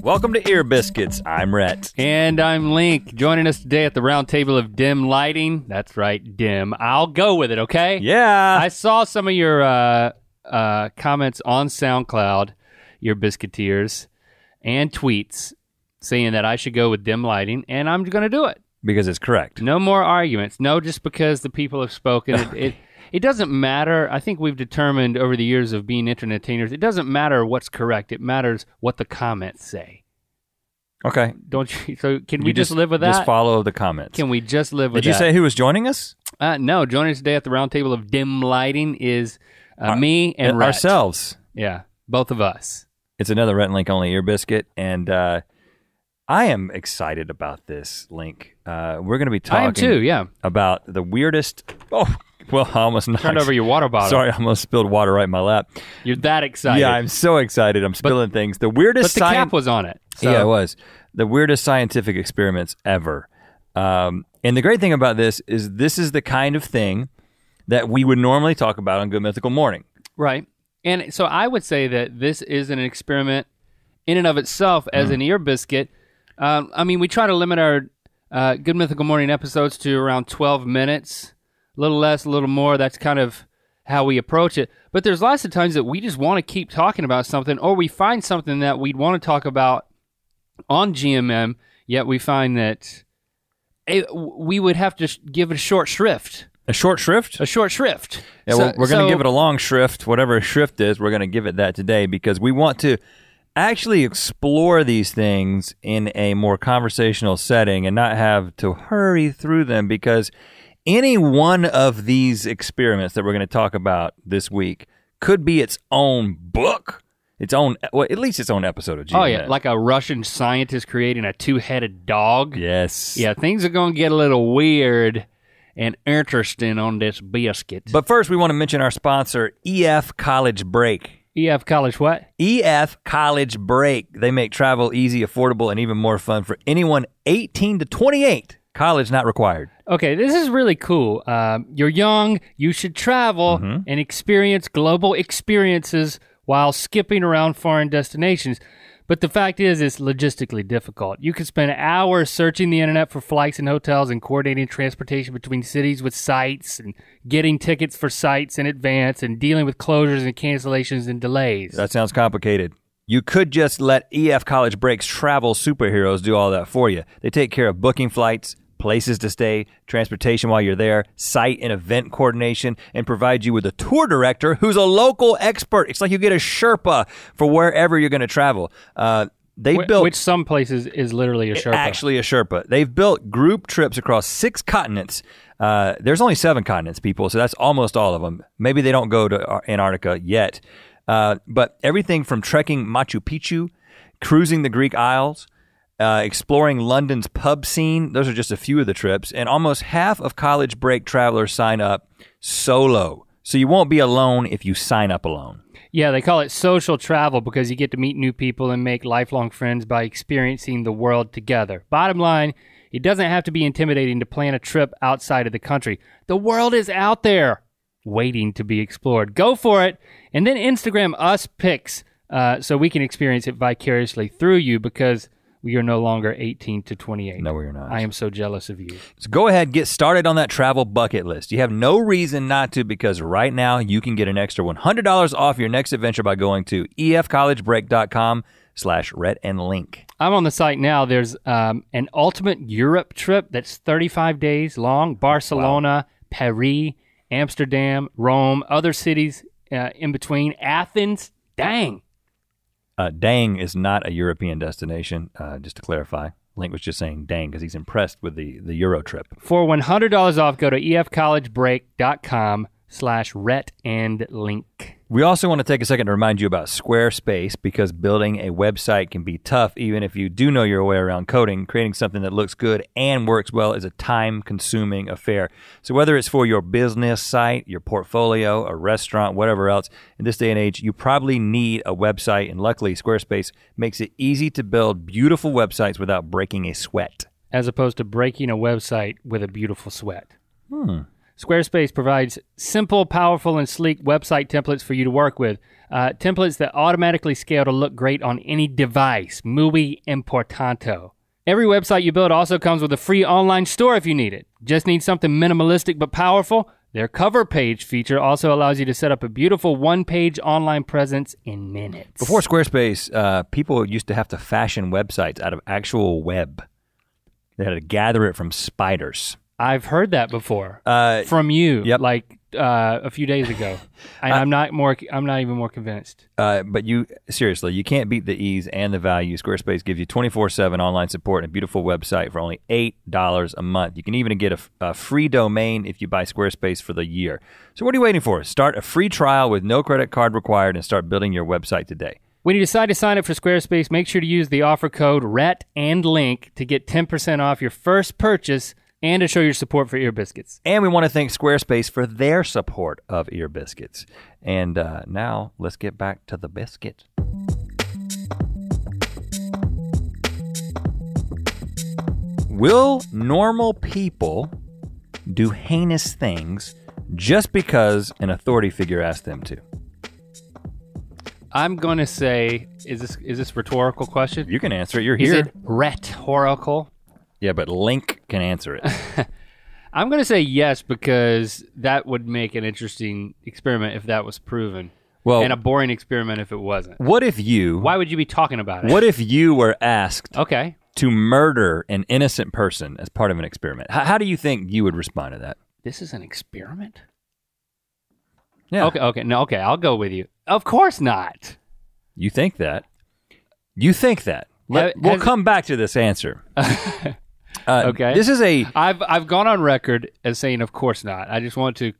Welcome to Ear Biscuits. I'm Rhett. And I'm Link, joining us today at the round table of dim lighting. That's right, dim. I'll go with it, okay? Yeah. I saw some of your comments on SoundCloud, your Biscuiteers, and tweets saying that I should go with dim lighting, and I'm gonna do it. Because it's correct. No more arguments. No, just because the people have spoken. It doesn't matter. I think we've determined over the years of being entertainers, it doesn't matter what's correct. It matters what the comments say. Okay. Don't you? So can we just live with that? Just follow the comments. Can we just live with that? Did you say who was joining us? No, joining us today at the round table of dim lighting is me and Rhett. Ourselves. Yeah, both of us. It's another Rhett Link-only ear biscuit, and I am excited about this, Link. We're gonna be talking I am too, yeah. about the weirdest, I almost knocked. Turned over your water bottle. Sorry, I almost spilled water right in my lap. You're that excited. Yeah, I'm so excited. I'm spilling things. The weirdest But the cap was on it. So. Yeah, it was. The weirdest scientific experiments ever. And the great thing about this is the kind of thing that we would normally talk about on Good Mythical Morning. Right. And so I would say that this is an experiment in and of itself as an ear biscuit. I mean, we try to limit our Good Mythical Morning episodes to around 12 minutes. A little less, a little more. That's kind of how we approach it. But there's lots of times that we just want to keep talking about something, or we find something that we'd want to talk about on GMM, yet we find that we would have to give it a short shrift. A short shrift? A short shrift. Yeah, so, we're going to give it a long shrift, whatever a shrift is, we're going to give it that today because we want to actually explore these things in a more conversational setting and not have to hurry through them because any one of these experiments that we're going to talk about this week could be its own book, at least its own episode of GMM. Oh yeah, like a Russian scientist creating a two-headed dog. Yes. Yeah, things are going to get a little weird and interesting on this biscuit. But first, we want to mention our sponsor, EF College Break. EF College what? EF College Break. They make travel easy, affordable, and even more fun for anyone 18 to 28. College not required. Okay, this is really cool. You're young, you should travel and experience global experiences while skipping around foreign destinations. But the fact is, it's logistically difficult. You can spend hours searching the internet for flights and hotels and coordinating transportation between cities with sites and getting tickets for sites in advance and dealing with closures and cancellations and delays. That sounds complicated. You could just let EF College Break's travel superheroes do all that for you. They take care of booking flights, places to stay, transportation while you're there, site and event coordination, and provide you with a tour director who's a local expert. It's like you get a Sherpa for wherever you're gonna travel. Which some places is literally a Sherpa. Actually a Sherpa. They've built group trips across 6 continents. There's only 7 continents, people, so that's almost all of them. Maybe they don't go to Antarctica yet. But everything from trekking Machu Picchu, cruising the Greek Isles, exploring London's pub scene, those are just a few of the trips, and almost half of College Break travelers sign up solo. So you won't be alone if you sign up alone. Yeah, they call it social travel because you get to meet new people and make lifelong friends by experiencing the world together. Bottom line, it doesn't have to be intimidating to plan a trip outside of the country. The world is out there waiting to be explored. Go for it, and then Instagram us pics so we can experience it vicariously through you because we are no longer 18 to 28. No, we're not. I am so jealous of you. So go ahead, get started on that travel bucket list. You have no reason not to because right now you can get an extra $100 off your next adventure by going to efcollegebreak.com/Rhett and Link. I'm on the site now. There's an ultimate Europe trip that's 35 days long. Barcelona, Paris, Amsterdam, Rome, other cities in between. Athens, dang. Dang is not a European destination, just to clarify. Link was just saying dang because he's impressed with the Euro trip. For $100 off, go to efcollegebreak.com/Rhett and Link. We also want to take a second to remind you about Squarespace because building a website can be tough even if you do know your way around coding. Creating something that looks good and works well is a time-consuming affair. So whether it's for your business site, your portfolio, a restaurant, whatever else, in this day and age, you probably need a website, and luckily Squarespace makes it easy to build beautiful websites without breaking a sweat. As opposed to breaking a website with a beautiful sweat. Squarespace provides simple, powerful, and sleek website templates for you to work with. Templates that automatically scale to look great on any device. Muy importante. Every website you build also comes with a free online store if you need it. Just need something minimalistic but powerful? Their cover page feature also allows you to set up a beautiful one-page online presence in minutes. Before Squarespace, people used to have to fashion websites out of actual web. They had to gather it from spiders. I've heard that before from you, like a few days ago. I'm not even more convinced. But seriously, you can't beat the ease and the value. Squarespace gives you 24/7 online support and a beautiful website for only $8 a month. You can even get a free domain if you buy Squarespace for the year. So what are you waiting for? Start a free trial with no credit card required and start building your website today. When you decide to sign up for Squarespace, make sure to use the offer code Rhett and Link to get 10% off your first purchase and to show your support for Ear Biscuits. And we want to thank Squarespace for their support of Ear Biscuits. And now let's get back to the biscuit. Will normal people do heinous things just because an authority figure asked them to? I'm going to say, is this a rhetorical question? You can answer it. You're here. Is it rhetorical? Yeah, but Link can answer it. I'm going to say yes, because that would make an interesting experiment if that was proven. Well, and a boring experiment if it wasn't. What if you... Why would you be talking about it? What if you were asked to murder an innocent person as part of an experiment? How do you think you would respond to that? This is an experiment? Yeah. Okay, I'll go with you. Of course not. You think that. We'll come back to this answer. Okay. This is I've gone on record as saying of course not. I just want to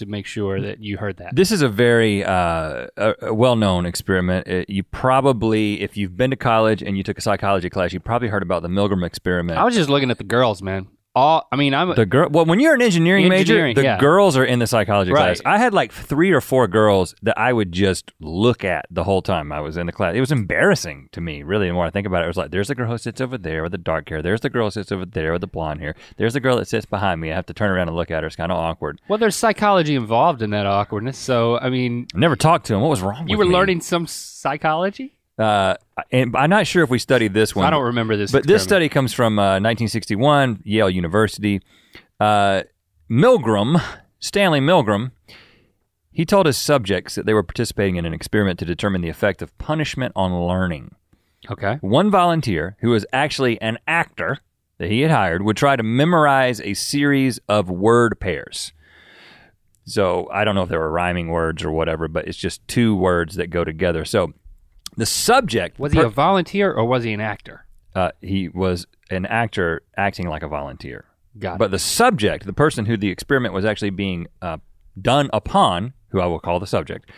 make sure that you heard that. This is a very well-known experiment. You probably, if you've been to college and you took a psychology class, you probably heard about the Milgram Experiment. I was just looking at the girls, man. Well, when you're an engineering major, the girls are in the psychology class. I had like 3 or 4 girls that I would just look at the whole time I was in the class. It was embarrassing to me, really. The more I think about it, it was like, there's the girl who sits over there with the dark hair. There's the girl who sits over there with the blonde hair. There's the girl that sits behind me. I have to turn around and look at her. It's kind of awkward. Well, there's psychology involved in that awkwardness. So, I mean, I never talked to him. What was wrong with me? You were learning some psychology? And I'm not sure if we studied this one. I don't remember this. But this study comes from 1961, Yale University. Stanley Milgram, he told his subjects that they were participating in an experiment to determine the effect of punishment on learning. Okay. One volunteer, who was actually an actor that he had hired, would try to memorize a series of word pairs. So I don't know if they were rhyming words or whatever, but it's just 2 words that go together. So the subject... Was he a volunteer or was he an actor? He was an actor acting like a volunteer. Got it. But the subject, the person who the experiment was actually being done upon, who I will call the subject,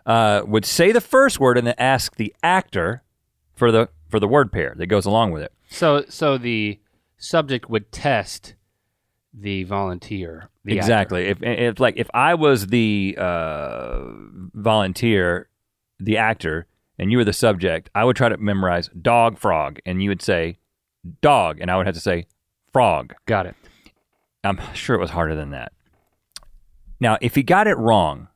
would say the first word and then ask the actor for the word pair that goes along with it. So the subject would test the volunteer. Exactly. If I was the volunteer, the actor, and you were the subject, I would try to memorize dog, frog, and you would say dog, and I would have to say frog. Got it. I'm sure it was harder than that. Now, if he got it wrong,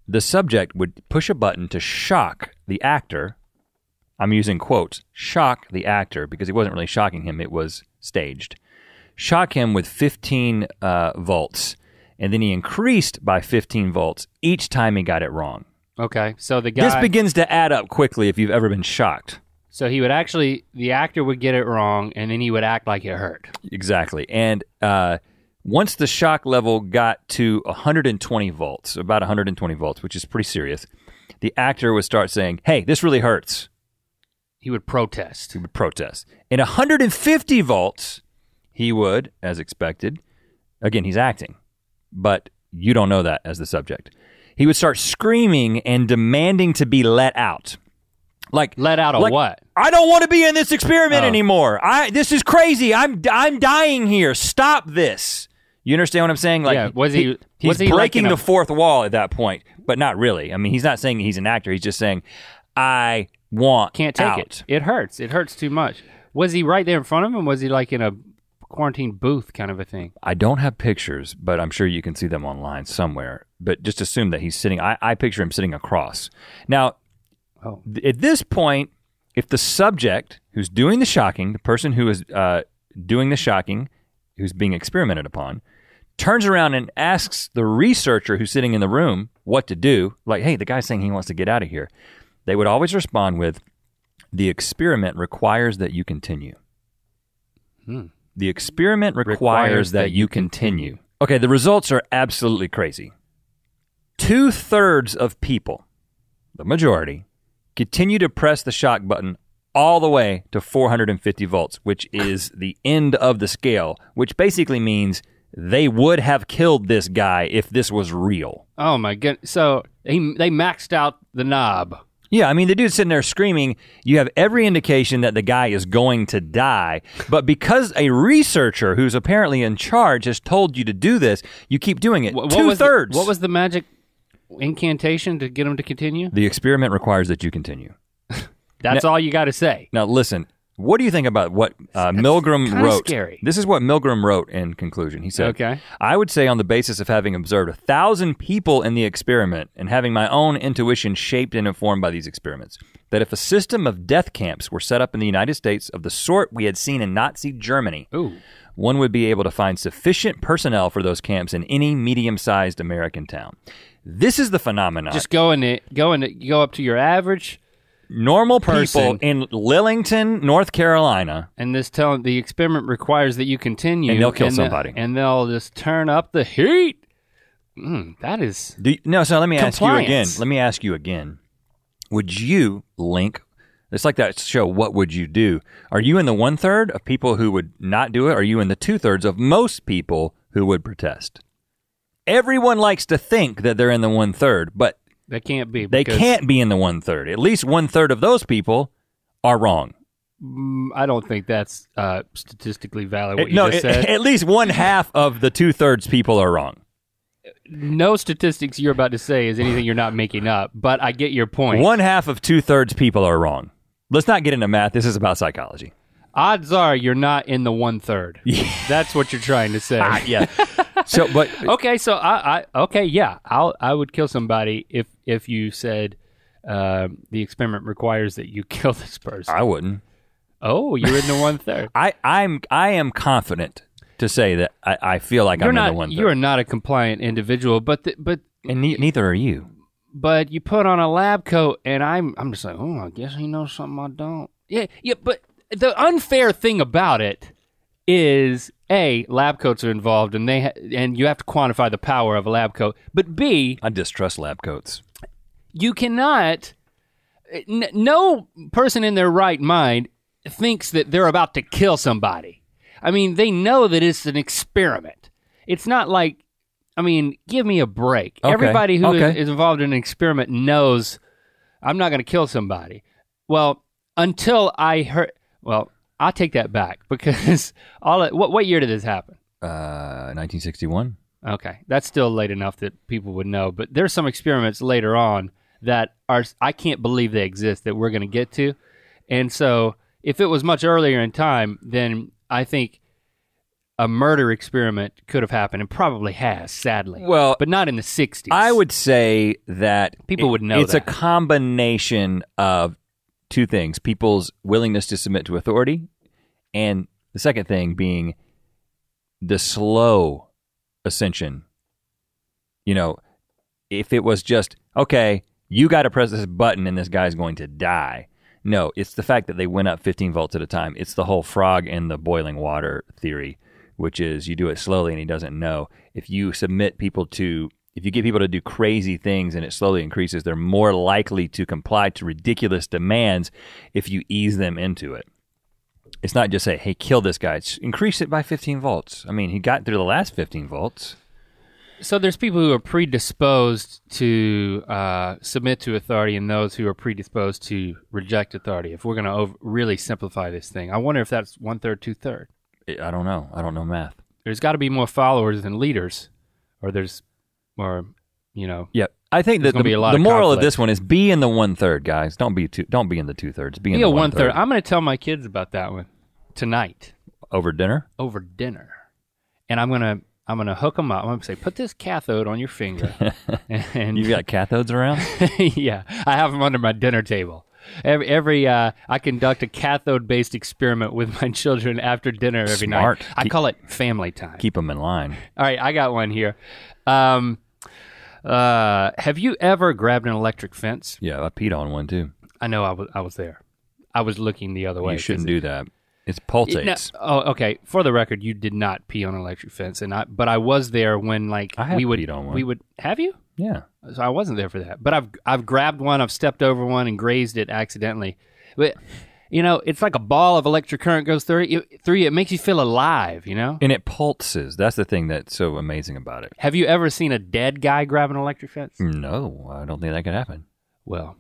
the subject would push a button to shock the actor. I'm using quotes, shock the actor, because it wasn't really shocking him, it was staged. Shock him with 15 volts, and then he increased by 15 volts each time he got it wrong. Okay, so the guy... This begins to add up quickly if you've ever been shocked. So he would actually, the actor would get it wrong, and then he would act like it hurt. Exactly, and once the shock level got to 120 volts, about 120 volts, which is pretty serious, the actor would start saying, hey, this really hurts. He would protest. In 150 volts, he would, as expected, again, he's acting, but you don't know that as the subject. He would start screaming and demanding to be let out. Let out of what? I don't want to be in this experiment anymore. This is crazy. I'm dying here. Stop this. You understand what I'm saying? He's breaking the fourth wall at that point, but not really. I mean, he's not saying he's an actor. He's just saying, I want Can't take out. it. It hurts. It hurts too much. Was he right there in front of him? Was he like in a quarantine booth kind of a thing. I don't have pictures, but I'm sure you can see them online somewhere. But just assume that he's sitting, I picture him sitting across. Now, at this point, if the subject who's doing the shocking, the person who is doing the shocking, who's being experimented upon, turns around and asks the researcher who's sitting in the room what to do, like, hey, the guy's saying he wants to get out of here, they would always respond with, the experiment requires that you continue. The experiment requires that you continue. Okay, the results are absolutely crazy. 2/3 of people, the majority, continue to press the shock button all the way to 450 volts, which is the end of the scale, which basically means they would have killed this guy if this was real. Oh my goodness, so they maxed out the knob. Yeah, I mean, the dude's sitting there screaming, you have every indication that the guy is going to die, but because a researcher who's apparently in charge has told you to do this, you keep doing it. 2/3. What was the magic incantation to get him to continue? The experiment requires that you continue. That's all you gotta say. Now listen, what do you think about what Milgram wrote? Scary. This is what Milgram wrote in conclusion. He said, okay. I would say on the basis of having observed 1,000 people in the experiment and having my own intuition shaped and informed by these experiments, that if a system of death camps were set up in the United States of the sort we had seen in Nazi Germany, one would be able to find sufficient personnel for those camps in any medium-sized American town. This is the phenomenon. Just go up to your average normal people in Lillington, North Carolina. And the experiment requires that you continue. And they'll kill somebody. And they'll just turn up the heat. That is so let me ask you again. Let me ask you again. Would you, Link, it's like that show, What Would You Do? Are you in the 1/3 of people who would not do it? Or are you in the 2/3 of most people who would protest? Everyone likes to think that they're in the 1/3, but they can't be. They can't be in the 1/3. At least 1/3 of those people are wrong. I don't think that's statistically valid what you just said. At least 1/2 of the 2/3 people are wrong. No statistics you're about to say is anything you're not making up, but I get your point. 1/2 of 2/3 people are wrong. Let's not get into math. This is about psychology. Odds are you're not in the 1/3. Yeah. That's what you're trying to say. Yeah. So, but okay. So I would kill somebody if you said the experiment requires that you kill this person. I wouldn't. Oh, you're in the 1/3. I am confident to say that I feel like I'm in the 1/3. You are not a compliant individual, but neither are you. But you put on a lab coat, and I'm just like, I guess he knows something I don't. Yeah. But the unfair thing about it is A, lab coats are involved, and and you have to quantify the power of a lab coat. But B, I distrust lab coats. You cannot. No person in their right mind thinks that they're about to kill somebody. I mean, they know that it's an experiment. It's not like, give me a break. Okay. Everybody who is involved in an experiment knows I'm not going to kill somebody. Well, until I heard. Well, I'll take that back because what year did this happen? 1961. Okay, that's still late enough that people would know, but there's some experiments later on that I can't believe they exist that we're gonna get to. And so if it was much earlier in time, then I think a murder experiment could have happened and probably has, sadly. Well, but not in the 60s. I would say that people would know it's a combination of two things: people's willingness to submit to authority, and the second thing being the slow ascension. You know, if it was just, okay, you got to press this button and this guy's going to die. No, it's the fact that they went up 15 volts at a time. It's the whole frog in the boiling water theory, which is you do it slowly and he doesn't know. If you get people to do crazy things and it slowly increases, they're more likely to comply to ridiculous demands if you ease them into it. It's not just say, hey, kill this guy. It's increase it by 15 volts. I mean, he got through the last 15 volts. So there's people who are predisposed to submit to authority and those who are predisposed to reject authority. If we're going to really simplify this thing, I wonder if that's 1/3, 2/3. I don't know. I don't know math. There's got to be more followers than leaders, or Yeah, I think that the moral of this one is be in the 1/3, guys. Don't be in the 2/3. Be in the 1/3. I'm going to tell my kids about that one tonight. over dinner? Over dinner. And I'm gonna hook them up. I'm gonna say, put this cathode on your finger. And You got cathodes around? yeah, I have them under my dinner table. I conduct a cathode-based experiment with my children after dinner every Smart. night. I call it family time. Keep them in line. All right, I got one here. Have you ever grabbed an electric fence? Yeah, I peed on one too. I know I was there. I was looking the other way. You shouldn't do that. It's pulsates. Okay. For the record, you did not pee on an electric fence, but I was there when peed on one. We would have you? Yeah. So I wasn't there for that. But I've grabbed one, I've stepped over one and grazed it accidentally. But it's like a ball of electric current goes through you. It makes you feel alive, And it pulses. That's the thing that's so amazing about it. Have you ever seen a dead guy grab an electric fence? No, I don't think that could happen. Well,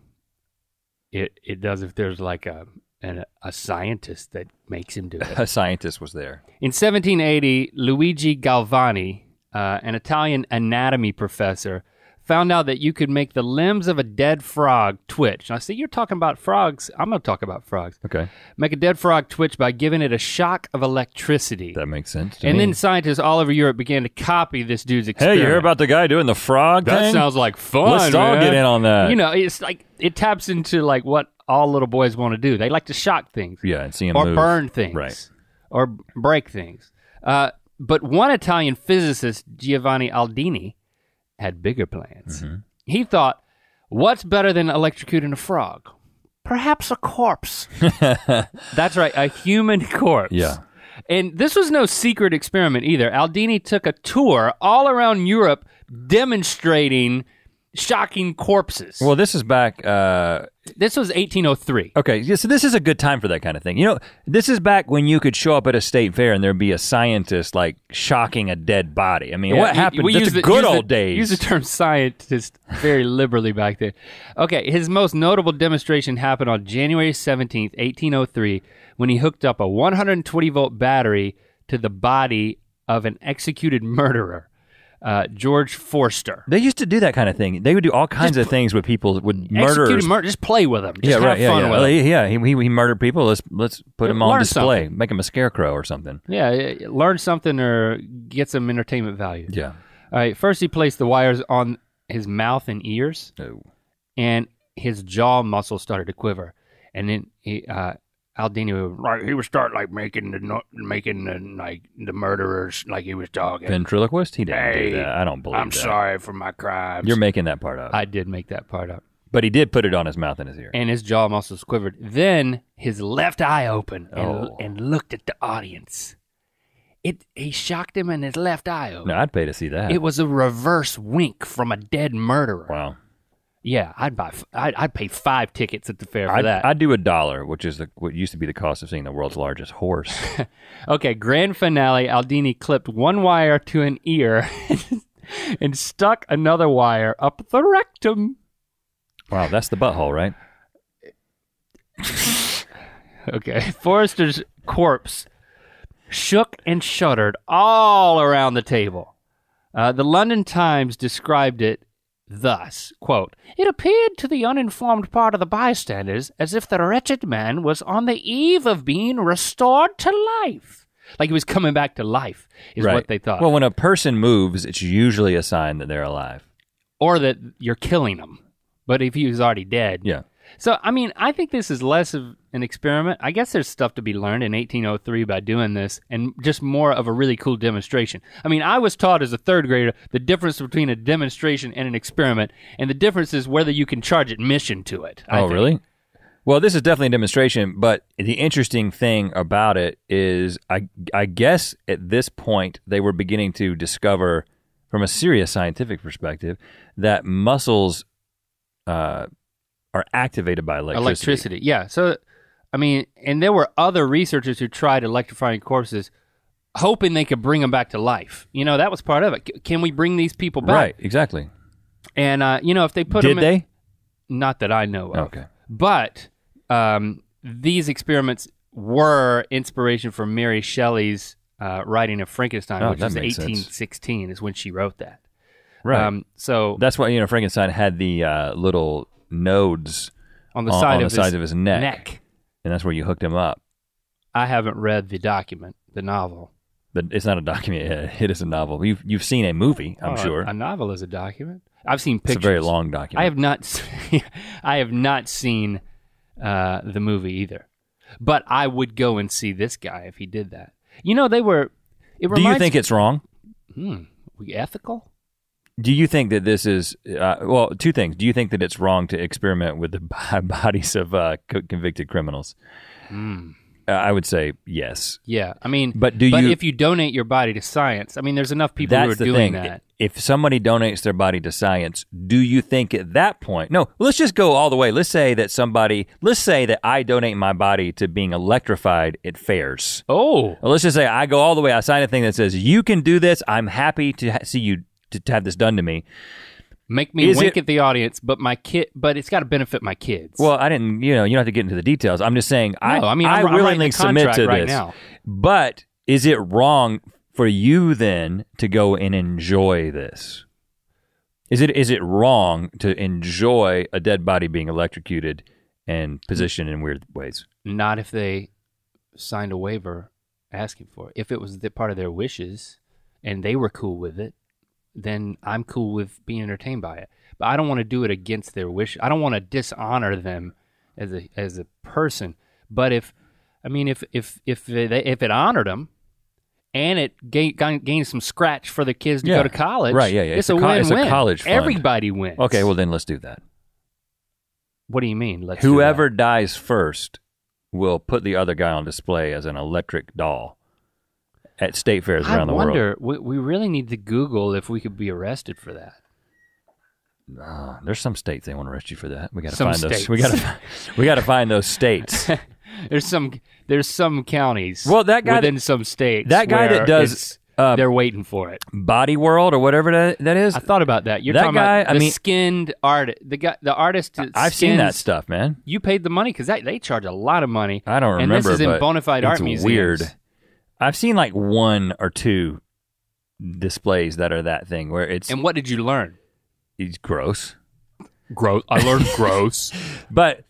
it does if there's like a scientist that makes him do it. A scientist was there. In 1780, Luigi Galvani, an Italian anatomy professor, found out that you could make the limbs of a dead frog twitch. Now, see, you're talking about frogs. I'm going to talk about frogs. Okay. Make a dead frog twitch by giving it a shock of electricity. That makes sense to And me. then scientists all over Europe began to copy this dude's experiment. Hey, you hear about the guy doing the frog That thing? sounds like fun, Let's all man. get in on that. It's like, it taps into like what all little boys want to do. They like to shock things. Yeah, and see him or move. burn things. Right. Or break things. But one Italian physicist, Giovanni Aldini, had bigger plans. Mm-hmm. He thought, what's better than electrocuting a frog? Perhaps a corpse. That's right, a human corpse. Yeah. And this was no secret experiment either. Aldini took a tour all around Europe demonstrating shocking corpses. Well, this is back... This was 1803. Okay, yeah, so this is a good time for that kind of thing. This is back when you could show up at a state fair and there'd be a scientist like shocking a dead body. I mean, what happened? That's the good old days. Use the term scientist very liberally back then. Okay, his most notable demonstration happened on January 17th, 1803, when he hooked up a 120-volt battery to the body of an executed murderer. George Forster. They used to do that kind of thing. They would do all kinds of things with people, with murderers. Just play with them. Just have fun with them. Yeah, he murdered people. Let's put him on Learn display. something. Make him a scarecrow or something. Yeah, learn something or get some entertainment value. Yeah. All right, first he placed the wires on his mouth and ears, Oh. and his jaw muscles started to quiver. And then Aldini would start like making the murderers like he was talking. Ventriloquist? He didn't do that. I don't believe I'm that. sorry for my crimes. You're making that part up. I did make that part up. But he did put it on his mouth and his ear. And his jaw muscles quivered. Then his left eye opened and looked at the audience. He shocked him and his left eye opened. No, I'd pay to see that. It was a reverse wink from a dead murderer. Wow. Yeah, I'd pay 5 tickets at the fair for that. I'd do $1, which is what used to be the cost of seeing the world's largest horse. Okay, grand finale, Aldini clipped one wire to an ear and stuck another wire up the rectum. Wow, that's the butthole, right? Okay, Forrester's corpse shook and shuddered all around the table. The London Times described it thus, quote, "It appeared to the uninformed part of the bystanders as if the wretched man was on the eve of being restored to life." Like he was coming back to life is Right. what they thought. Well, when a person moves, it's usually a sign that they're alive. Or that you're killing him. But if he was already dead. Yeah. So, I mean, I think this is less of an experiment. I guess there's stuff to be learned in 1803 by doing this and just more of a really cool demonstration. I mean, I was taught as a third grader the difference between a demonstration and an experiment, and the difference is whether you can charge admission to it. I think. Really? Well, this is definitely a demonstration, but the interesting thing about it is I guess at this point they were beginning to discover from a serious scientific perspective that muscles are activated by electricity. Yeah. So, I mean, and there were other researchers who tried electrifying corpses hoping they could bring them back to life. You know, that was part of it. Can we bring these people back? Right, exactly. And, you know, if they put them Did they? Not that I know of. Okay. But these experiments were inspiration for Mary Shelley's writing of Frankenstein, which that was makes sense. 1816 is when she wrote that. Right. So that's why, Frankenstein had the little nodes on the side of his neck. neck. And that's where you hooked him up. I haven't read the document The novel. But it's not a document. It is a novel. You've seen a movie, I'm sure. A novel is a document. I've seen pictures. It's a very long document. I have not seen the movie either. But I would go and see this guy if he did that. You know, do you think it's wrong? We ethical? Do you think that this is, well, two things. Do you think that it's wrong to experiment with the bodies of convicted criminals? I would say yes. Yeah, I mean, but if you donate your body to science, I mean, there's enough people who are doing that. If somebody donates their body to science, do you think at that point, no, let's just go all the way. Let's say that I donate my body to being electrified at fairs. Oh. Well, let's just say I go all the way, I sign a thing that says, you can do this, I'm happy to see you, to have this done to me. Make me wink at the audience, but it's got to benefit my kids. Well, I didn't, you don't have to get into the details. I'm just saying, I'm willingly submit to right this. Now. But is it wrong for you then to go and enjoy this? Is it wrong to enjoy a dead body being electrocuted and positioned in weird ways? Not if they signed a waiver asking for it. If it was part of their wishes and they were cool with it, then I'm cool with being entertained by it. But I don't want to do it against their wish. I don't want to dishonor them as a person. But if it honored them and it gained some scratch for the kids to go to college, right? Yeah. It's a win-win. It's a college fund. Everybody wins. Okay, well then let's do that. What do you mean? Whoever dies first will put the other guy on display as an electric doll at state fairs around the world. I wonder, we really need to Google if we could be arrested for that. There's some states they want to arrest you for that. We got to find those. We got to find those states. There's some counties. Well, that guy within some states. That guy that does, they're waiting for it. Body World or whatever that is. I thought about that. You're talking about the skinned artist. The artist. I've seen that stuff, man. You paid the money because they charge a lot of money. I don't remember. And this is in bona fide art museums. Weird. I've seen like one or two displays that are that thing where it's. And what did you learn? It's gross. Gross. I learned gross. But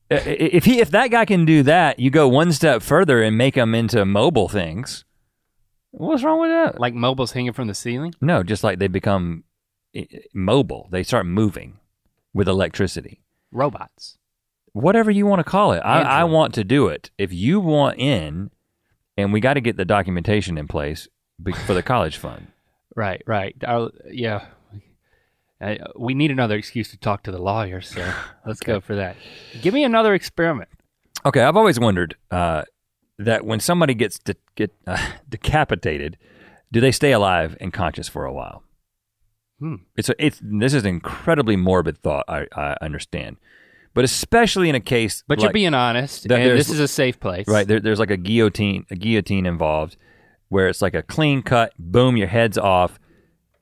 if that guy can do that, you go one step further and make them into mobile things. What's wrong with that? Like mobiles hanging from the ceiling? No, just like they become mobile. They start moving with electricity. Robots. Whatever you want to call it. I want to do it. If you want in, and we got to get the documentation in place for the college fund. Right. Yeah. We need another excuse to talk to the lawyers, so let's go for that. Give me another experiment. Okay, I've always wondered that when somebody gets decapitated, do they stay alive and conscious for a while? This is an incredibly morbid thought, I understand. But especially in a case But you're being honest, and this is a safe place. Right, there's like a guillotine involved where it's like a clean cut, boom, your head's off.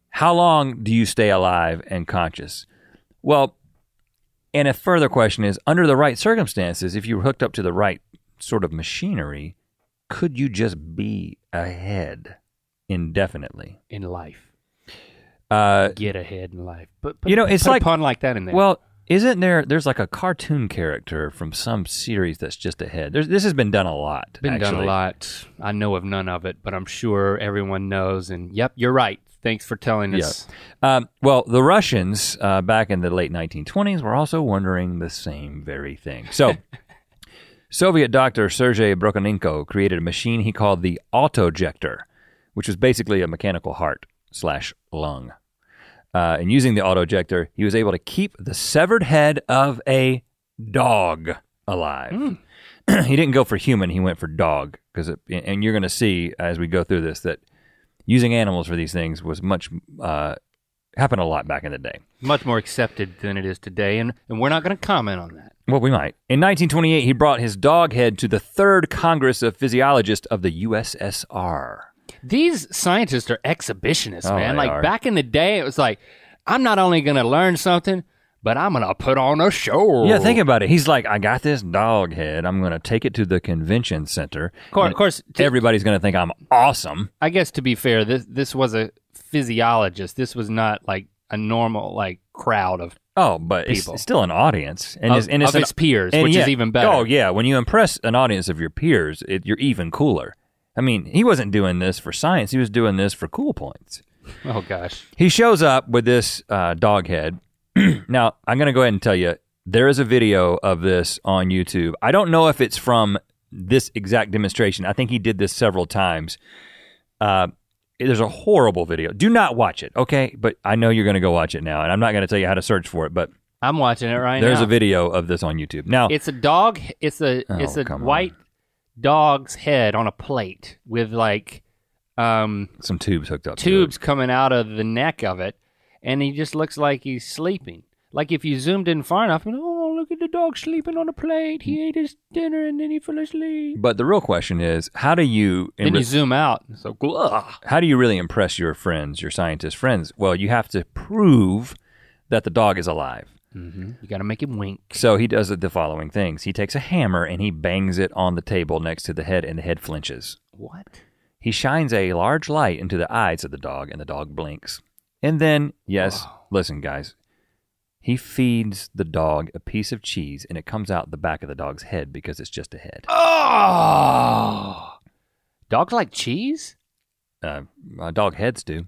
How long do you stay alive and conscious? Well, and a further question is, under the right circumstances, if you were hooked up to the right sort of machinery, could you just be ahead indefinitely? In life. Get ahead in life. But it's put like a pun like that in there. Well, isn't there's like a cartoon character from some series that's just ahead. This has been done a lot. Done a lot. I know of none of it, but I'm sure everyone knows. And yep, you're right. Thanks for telling us. Yeah. Well, the Russians back in the late 1920s were also wondering the same very thing. So Soviet doctor Sergei Brokonenko created a machine he called the autojector, which was basically a mechanical heart/lung. And using the autojector, he was able to keep the severed head of a dog alive. He didn't go for human, he went for dog. And you're gonna see as we go through this that using animals for these things was happened a lot back in the day. Much more accepted than it is today, and we're not gonna comment on that. Well, we might. In 1928, he brought his dog head to the 3rd Congress of Physiologists of the USSR. These scientists are exhibitionists, man. Like are. Back in the day, it was like, I'm not only gonna learn something, but I'm gonna put on a show. Yeah, think about it. He's like, I got this dog head. I'm gonna take it to the convention center. Of course, everybody's gonna think I'm awesome. I guess to be fair, this was a physiologist. This was not like a normal crowd of but people. It's still an audience, and of his peers, which is even better. Oh yeah, when you impress an audience of your peers, you're even cooler. I mean, he wasn't doing this for science. He was doing this for cool points. Oh, gosh. He shows up with this dog head. Now, I'm going to go ahead and tell you, there is a video of this on YouTube. I don't know if it's from this exact demonstration. I think he did this several times. There's a horrible video. Do not watch it, okay? But I know you're going to go watch it now, and I'm not going to tell you how to search for it, but I'm watching it right now. There's a video of this on YouTube. Now, it's a dog. It's a white dog's head on a plate with like some tubes hooked up. Tubes coming out of the neck of it, and he just looks like he's sleeping. Like if you zoomed in far enough, oh, look at the dog sleeping on a plate. He ate his dinner and then he fell asleep. But the real question is, how do you... Then you zoom out. So, how do you really impress your friends, your scientist friends? Well, you have to prove that the dog is alive. Mm-hmm. You got to make him wink. So he does the following things. He takes a hammer and he bangs it on the table next to the head, and the head flinches. What? He shines a large light into the eyes of the dog, and the dog blinks. And then, listen, guys. He feeds the dog a piece of cheese, and it comes out the back of the dog's head because it's just a head. Oh! Dogs like cheese? Dog heads do.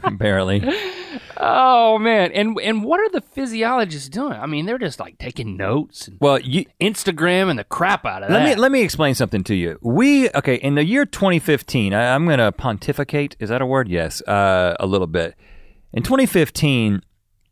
Apparently. Oh man! And what are the physiologists doing? I mean, they're just like taking notes. And Instagram and the crap out of that. Let me explain something to you. In the year 2015, I'm going to pontificate. Is that a word? Yes, a little bit. In 2015,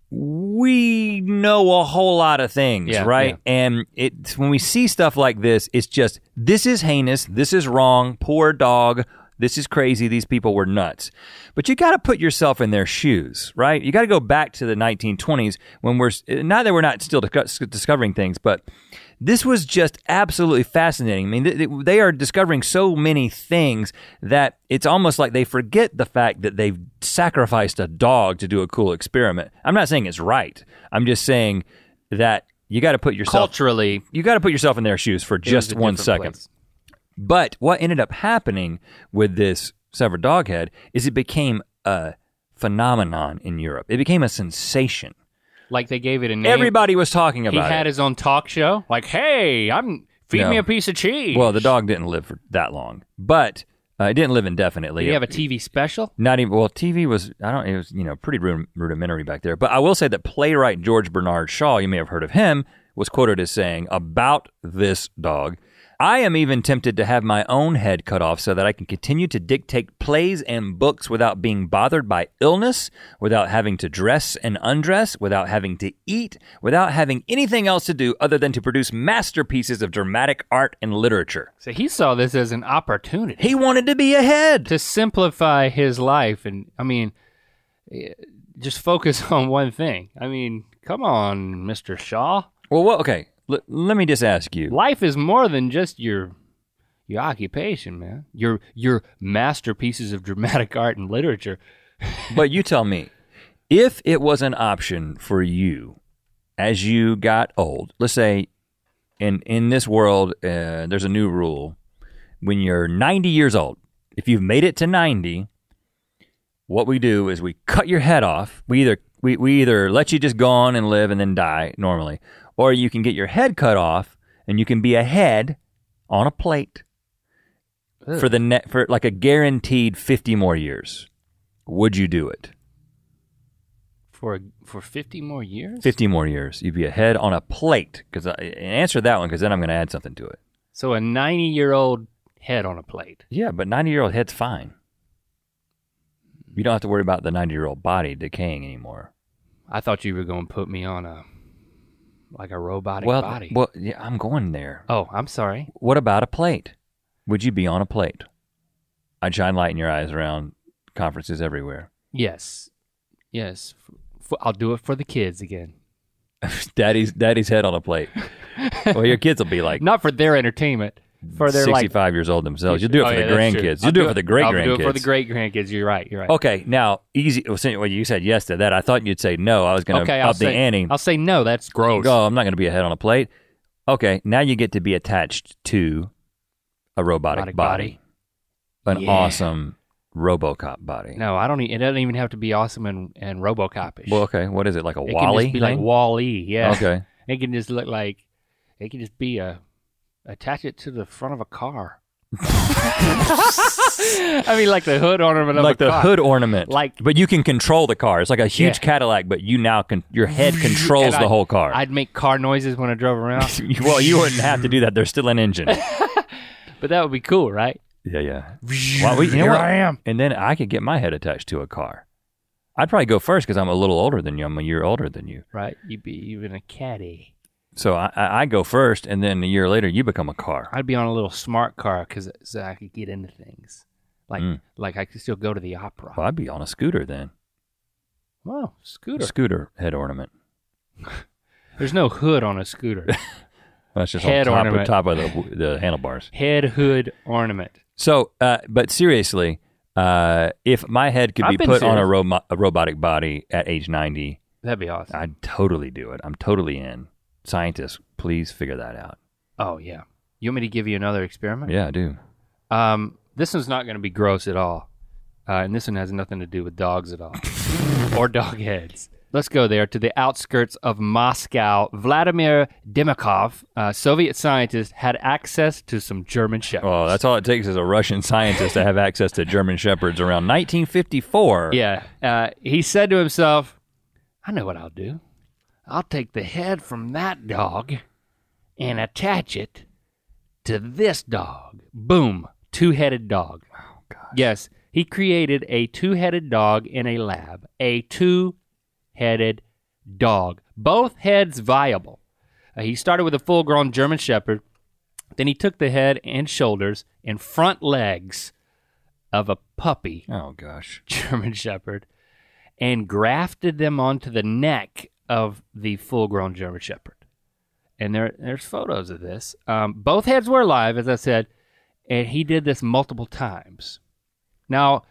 we know a whole lot of things, right? Yeah. And it's when we see stuff like this, it's just, this is heinous, this is wrong, poor dog, this is crazy, these people were nuts. But you gotta put yourself in their shoes, right? You gotta go back to the 1920s when not that we're not still discovering things, but this was just absolutely fascinating. I mean, they are discovering so many things that it's almost like they forget the fact that they've sacrificed a dog to do a cool experiment. I'm not saying it's right. I'm just saying that you got to put yourself culturally. You got to put yourself in their shoes for just 1 second. Place. But what ended up happening with this severed dog head is it became a phenomenon in Europe. It became a sensation. Like they gave it a name. Everybody was talking about it. He had his own talk show. Like, hey, feed me a piece of cheese. Well, the dog didn't live for that long, but it didn't live indefinitely. Did he have a TV special? Not even. Well, TV was. It was pretty rudimentary back there. But I will say that playwright George Bernard Shaw, you may have heard of him, was quoted as saying about this dog, "I am even tempted to have my own head cut off so that I can continue to dictate plays and books without being bothered by illness, without having to dress and undress, without having to eat, without having anything else to do other than to produce masterpieces of dramatic art and literature." So he saw this as an opportunity. He wanted to be a head. To simplify his life and, just focus on one thing. I mean, come on, Mr. Shaw. Well, okay. Let me just ask you. Life is more than just your occupation, man. Your masterpieces of dramatic art and literature. But you tell me, if it was an option for you as you got old, let's say in this world, there's a new rule. When you're 90 years old, if you've made it to 90, what we do is we cut your head off. We either let you just go on and live and then die normally, or you can get your head cut off and you can be a head on a plate for like a guaranteed 50 more years. Would you do it? For 50 more years? 50 more years. You'd be a head on a plate. Answer that one, because then I'm going to add something to it. So a 90-year-old head on a plate. Yeah, but 90-year-old head's fine. You don't have to worry about the 90-year-old body decaying anymore. I thought you were going to put me on a robotic body. Well, yeah, I'm going there. Oh, I'm sorry. What about a plate? Would you be on a plate? I'd shine light in your eyes around conferences everywhere. Yes. I'll do it for the kids again. Daddy's head on a plate. Well, your kids will be like... Not for their entertainment. For their 65 years old themselves. You'll do it for the grandkids. You'll do it for the great-grandkids. I'll do it for the great-grandkids. You're right. Okay, now, easy. Well, you said yes to that. I thought you'd say no. I was going to up the ante. I'll say no. That's gross. Oh, I'm not going to be a head on a plate. Okay, now you get to be attached to a robotic body. An awesome RoboCop body. No, it doesn't even have to be awesome and RoboCop-ish. Well, okay, what is it, like a Wall-E? It can just be like Wall-E, yeah. Okay. It can just look like, it can just be attach it to the front of a car. I mean, like the hood ornament of like a car. Like the hood ornament. Like, but you can control the car. It's like a huge Cadillac, but you now can. Your head controls the whole car. I'd make car noises when I drove around. Well, you wouldn't have to do that. There's still an engine. But that would be cool, right? Yeah. Well, Here I am. And then I could get my head attached to a car. I'd probably go first because I'm a little older than you. I'm a year older than you. Right. You'd be even a caddy. So I go first, and then a year later, you become a car. I'd be on a little smart car so I could get into things. Like I could still go to the opera. Well, I'd be on a scooter then. Wow, scooter. A scooter head ornament. There's no hood on a scooter. That's just head on ornament. top of the handlebars. Head hood ornament. So, but seriously, if my head could be put on a robotic body at age 90, that'd be awesome. I'd totally do it. I'm totally in. Scientists, please figure that out. Oh, yeah. You want me to give you another experiment? Yeah, I do. This one's not going to be gross at all. And this one has nothing to do with dogs at all. Or dog heads. Let's go there to the outskirts of Moscow. Vladimir Dimitrov, a Soviet scientist, had access to some German shepherds. Oh, that's all it takes is a Russian scientist to have access to German shepherds around 1954. Yeah. He said to himself, I know what I'll do. I'll take the head from that dog and attach it to this dog. Boom, two-headed dog. Oh, gosh. Yes, he created a two-headed dog in a lab. A two-headed dog. Both heads viable. He started with a full-grown German Shepherd. Then he took the head and shoulders and front legs of a puppy. Oh, gosh. German Shepherd. And grafted them onto the neck of the full-grown German Shepherd. And there's photos of this. Both heads were alive, as I said, and he did this multiple times. Now,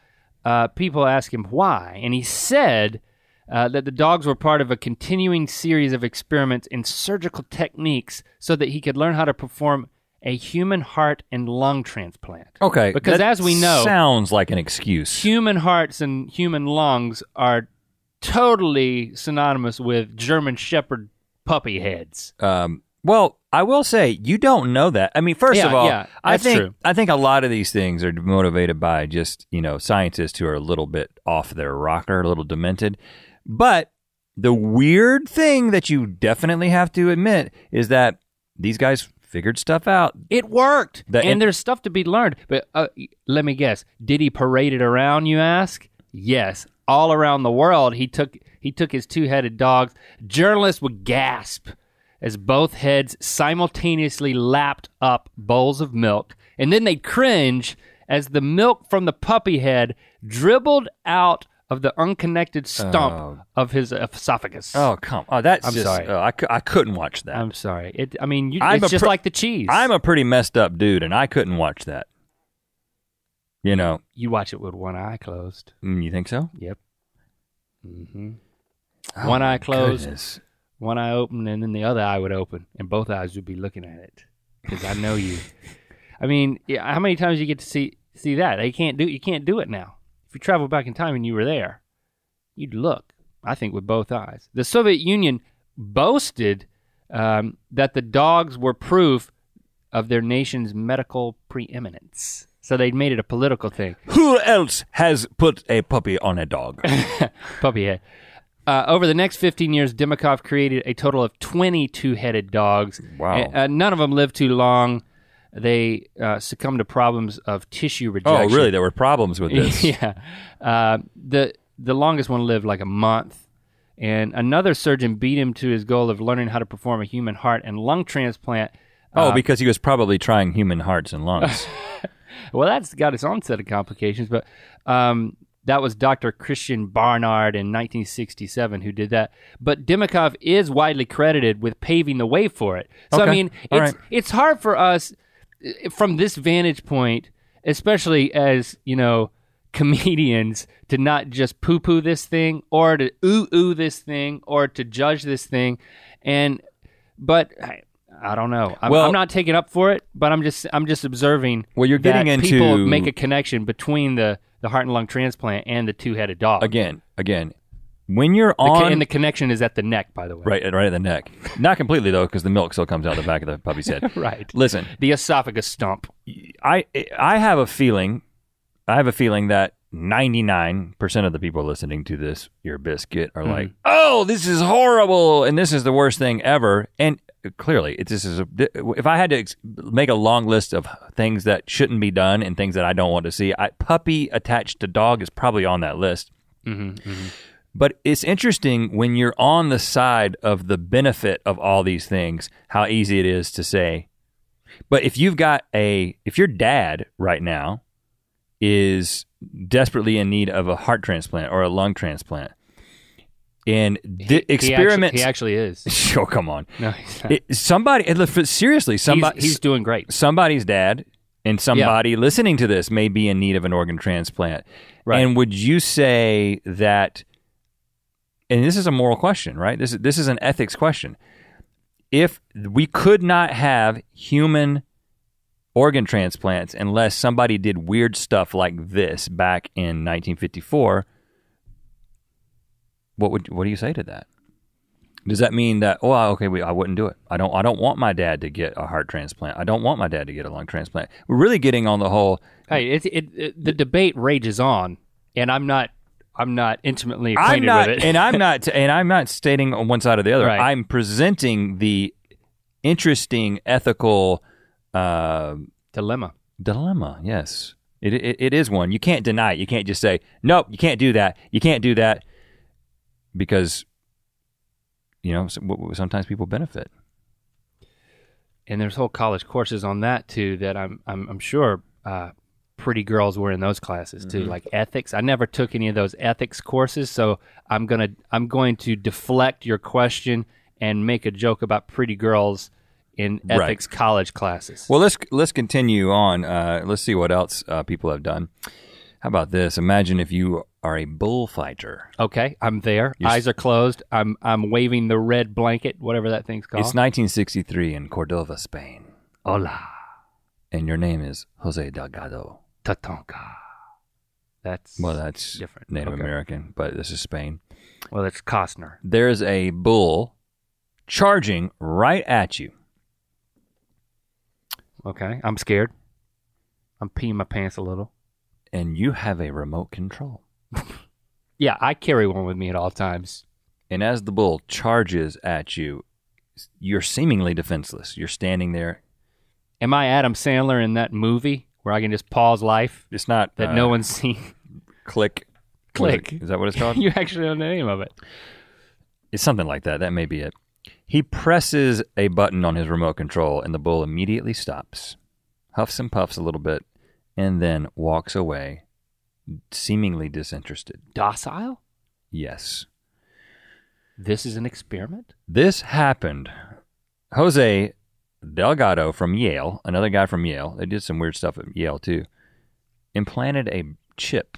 people ask him why, and he said that the dogs were part of a continuing series of experiments in surgical techniques so that he could learn how to perform a human heart and lung transplant. Okay, because as we know, sounds like an excuse. Human hearts and human lungs are totally synonymous with German Shepherd puppy heads. Well, I will say you don't know that. I mean, first of all, I think a lot of these things are motivated by just, scientists who are a little bit off their rocker, a little demented. But the weird thing that you definitely have to admit is that these guys figured stuff out. It worked, and there's stuff to be learned. But let me guess, did he parade it around, you ask? Yes. All around the world, he took his two-headed dogs. Journalists would gasp as both heads simultaneously lapped up bowls of milk, and then they'd cringe as the milk from the puppy head dribbled out of the unconnected stump of his esophagus. Oh, come on. I'm just, sorry. I couldn't watch that. I'm sorry. It's just like the cheese. I'm a pretty messed up dude, and I couldn't watch that. You watch it with one eye closed. You think so? Yep. Mm-hmm. One eye closed, goodness. One eye open, and then the other eye would open, and both eyes would be looking at it. Because I know you. I mean, how many times you get to see that? You can't do it now. If you travel back in time and you were there, you'd look, I think, with both eyes. The Soviet Union boasted that the dogs were proof of their nation's medical preeminence. So they made it a political thing. Who else has put a puppy on a dog? Puppy head. Over the next 15 years, Dimitrov created a total of 20 two-headed dogs. Wow. None of them lived too long. They succumbed to problems of tissue rejection. Oh, really? There were problems with this? Yeah. The longest one lived like a month. And another surgeon beat him to his goal of learning how to perform a human heart and lung transplant. Because he was probably trying human hearts and lungs. Well, that's got its own set of complications, but that was Dr. Christian Barnard in 1967 who did that. But Dimitrov is widely credited with paving the way for it. So, okay. I mean, it's hard for us from this vantage point, especially as, comedians, to not just poo-poo this thing or to ooh-ooh this thing or to judge this thing. But I don't know. I'm not taking up for it, but I'm just observing. Well, you're getting into people make a connection between the heart and lung transplant and the two-headed dog. Again, when you're on, and the connection is at the neck, by the way. Right at the neck. Not completely though, because the milk still comes out the back of the puppy's head. Right. Listen, the esophagus stump. I have a feeling that 99% of the people listening to this Ear Biscuit are like, oh, this is horrible, and this is the worst thing ever. And clearly, if I had to make a long list of things that shouldn't be done and things that I don't want to see, puppy attached to dog is probably on that list. But it's interesting when you're on the side of the benefit of all these things, how easy it is to say. But if your dad right now is desperately in need of a heart transplant or a lung transplant, and experiments... He actually is. Oh, come on. No, he's not. Seriously, he's doing great. Somebody's dad and somebody listening to this may be in need of an organ transplant. Right. And would you say that, and this is a moral question, right? This is an ethics question. If we could not have human organ transplants unless somebody did weird stuff like this back in 1954, what do you say to that? Does that mean that, I wouldn't do it. I don't want my dad to get a heart transplant. I don't want my dad to get a lung transplant. We're really getting on the whole. Hey, the debate rages on, and I'm not intimately acquainted with it. And I'm not stating on one side or the other. Right. I'm presenting the interesting ethical dilemma. Dilemma, yes. It is one. You can't deny it. You can't just say, nope, you can't do that. You can't do that because, sometimes people benefit. And there's whole college courses on that too that I'm sure pretty girls were in those classes too, like ethics. I never took any of those ethics courses, so I'm going to deflect your question and make a joke about pretty girls in ethics college classes. Well, let's continue on. Let's see what else people have done. How about this? Imagine if you are a bullfighter. Okay, I'm there. Eyes are closed. I'm waving the red blanket, whatever that thing's called. It's 1963 in Cordova, Spain. Hola. And your name is Jose Delgado. Tatanka. That's different. Native American, but this is Spain. Well, it's Costner. There's a bull charging right at you. Okay, I'm scared. I'm peeing my pants a little. And you have a remote control. Yeah, I carry one with me at all times. And as the bull charges at you, you're seemingly defenseless. You're standing there. Am I Adam Sandler in that movie where I can just pause life? It's not that no one's seen. Click. Is that what it's called? You actually know the name of it. It's something like that. That may be it. He presses a button on his remote control and the bull immediately stops, huffs and puffs a little bit, and then walks away, seemingly disinterested. Docile? Yes. This is an experiment? This happened. Jose Delgado from Yale, another guy from Yale, they did some weird stuff at Yale too, implanted a chip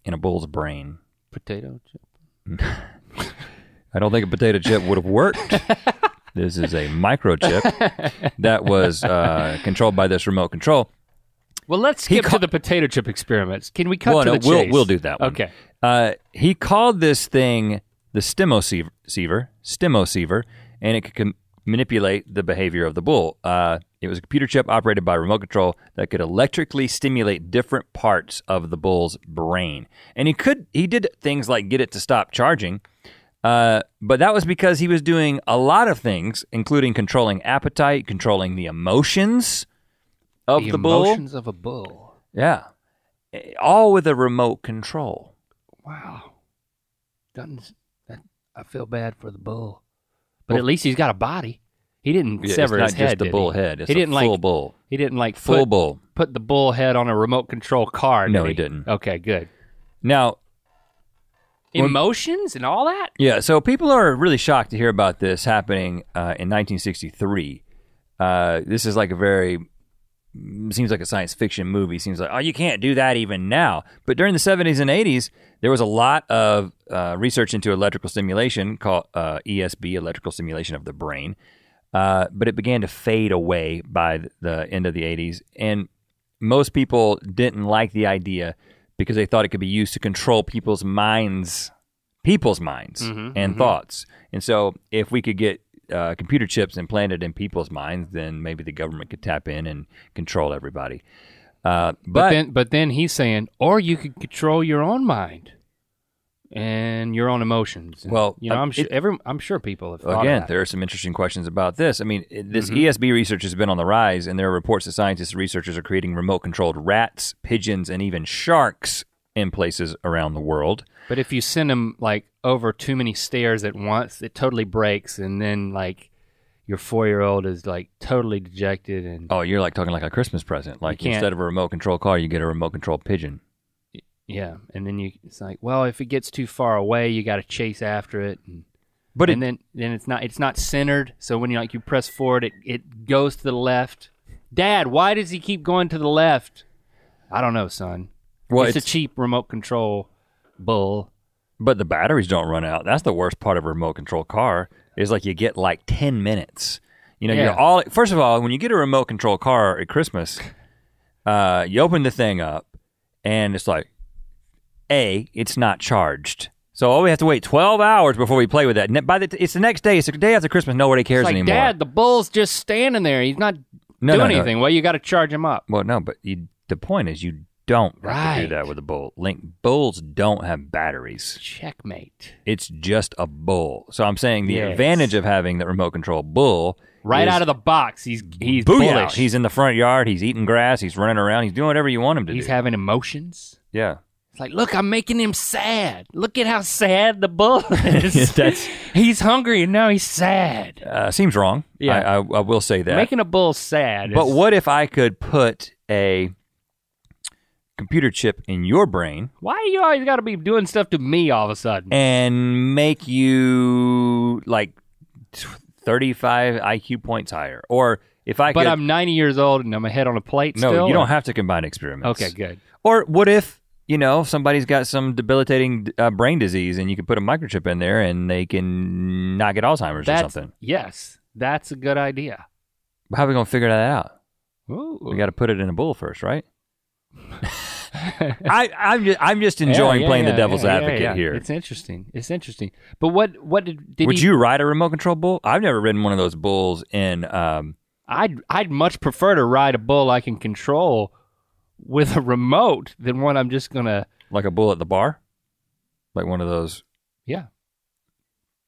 in a bull's brain. Potato chip? I don't think a potato chip would have worked. This is a microchip that was controlled by this remote control. Well, let's skip to the potato chip experiments. Can we cut to the chase? We'll do that one. Okay. He called this thing the stimoceiver, and it could manipulate the behavior of the bull. It was a computer chip operated by remote control that could electrically stimulate different parts of the bull's brain. And he did things like get it to stop charging, but that was because he was doing a lot of things, including controlling appetite, controlling the emotions of the bull. The emotions of a bull. Yeah. All with a remote control. Wow. I feel bad for the bull. But at least he's got a body. He didn't sever his head. It's not just the bull head. It's a full bull. He didn't full bull. Put the bull head on a remote control car. No, he didn't. Okay, good. Now, emotions and all that? Yeah, so people are really shocked to hear about this happening in 1963. This is like seems like a science fiction movie. Seems like, you can't do that even now. But during the 70s and 80s, there was a lot of research into electrical stimulation called ESB, electrical stimulation of the brain. But it began to fade away by the end of the 80s. And most people didn't like the idea because they thought it could be used to control people's minds and thoughts. And so if we could get computer chips implanted in people's minds, then maybe the government could tap in and control everybody. But then he's saying, or you could control your own mind and your own emotions. And, well, I'm sure people have thought again, of that. there are some interesting questions about this. I mean, this ESB research has been on the rise, and there are reports that scientists and researchers are creating remote-controlled rats, pigeons, and even sharks in places around the world. But if you send them like over too many stairs at once, it totally breaks, and then like your 4-year-old is like totally dejected. And oh, you're like talking like a Christmas present. Like instead of a remote control car, you get a remote control pigeon. Yeah, and then it's like, well, if it gets too far away, you got to chase after it. And then it's not centered. So when you press forward, it goes to the left. Dad, why does he keep going to the left? I don't know, son. Well, it's a cheap remote control bull. But the batteries don't run out. That's the worst part of a remote control car. Is like you get like 10 minutes. You're first of all, when you get a remote control car at Christmas, you open the thing up and it's like, it's not charged. So we have to wait 12 hours before we play with that. It's the next day, it's the day after Christmas, nobody cares anymore. Dad, the bull's just standing there. He's not doing anything. No. Well, you got to charge him up. Well, no, but the point is you don't have to do that with a bull. Bulls don't have batteries. Checkmate. It's just a bull. So I'm saying the advantage of having the remote control bull out of the box, he's booyah. Bullish. He's in the front yard, he's eating grass, he's running around, he's doing whatever you want him to do. He's having emotions. Yeah. It's like, look, I'm making him sad. Look at how sad the bull is. He's hungry and now he's sad. Seems wrong. Yeah. I will say that. Making a bull sad. But what if I could put a computer chip in your brain? Why do you always got to be doing stuff to me all of a sudden? And make you like 35 IQ points higher. Or if I could... But I'm 90 years old and I'm a head on a plate still? No, you don't have to combine experiments. Okay, good. Or what if, somebody's got some debilitating brain disease and you can put a microchip in there and they can not get Alzheimer's or something? Yes, that's a good idea. How are we going to figure that out? Ooh. We got to put it in a bull first, right? I'm just enjoying playing the devil's advocate here. It's interesting. But what would you ride a remote control bull? I've never ridden one of those bulls in. I'd much prefer to ride a bull I can control with a remote than one I'm just gonna like a bull at the bar, like one of those. Yeah,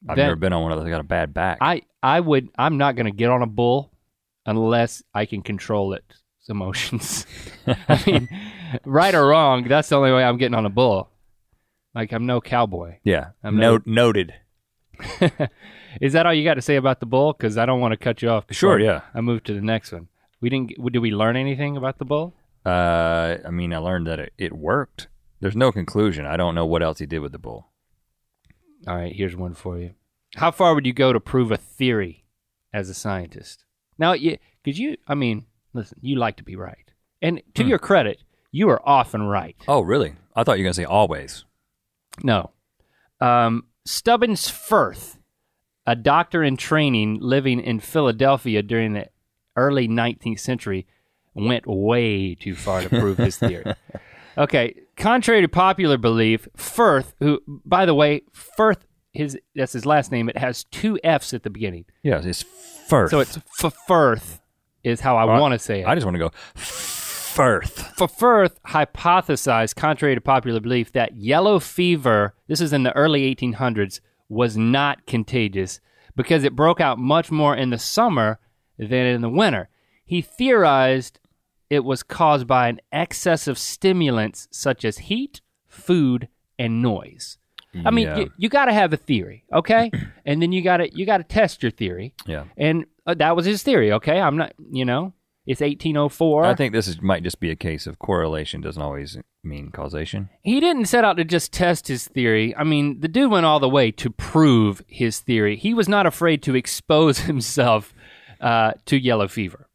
I've never been on one of those. I got a bad back. I'm not gonna get on a bull unless I can control its emotions. I mean, right or wrong, that's the only way I'm getting on a bull. Like, I'm no cowboy. Yeah, noted. Is that all you got to say about the bull? Because I don't want to cut you off. Sure, yeah. I moved to the next one. Did we learn anything about the bull? I learned that it worked. There's no conclusion. I don't know what else he did with the bull. All right, here's one for you. How far would you go to prove a theory as a scientist? Now, listen, you like to be right. And to your credit, you are often right. Oh, really? I thought you were going to say always. No. Stubbins Firth, a doctor in training living in Philadelphia during the early 19th century, went way too far to prove his theory. Okay, contrary to popular belief, Firth, who, by the way, that's his last name, it has 2 F's at the beginning. Yeah, it's Firth. So it's Firth is how I want to say it. I just want to go Firth. Firth hypothesized, contrary to popular belief, that yellow fever, this is in the early 1800s, was not contagious because it broke out much more in the summer than in the winter. He theorized it was caused by an excess of stimulants such as heat, food, and noise. I mean, you got to have a theory, okay? And then you got to test your theory. Yeah. And that was his theory, okay? I'm not, it's 1804. I think this might just be a case of correlation doesn't always mean causation. He didn't set out to just test his theory. I mean, the dude went all the way to prove his theory. He was not afraid to expose himself to yellow fever.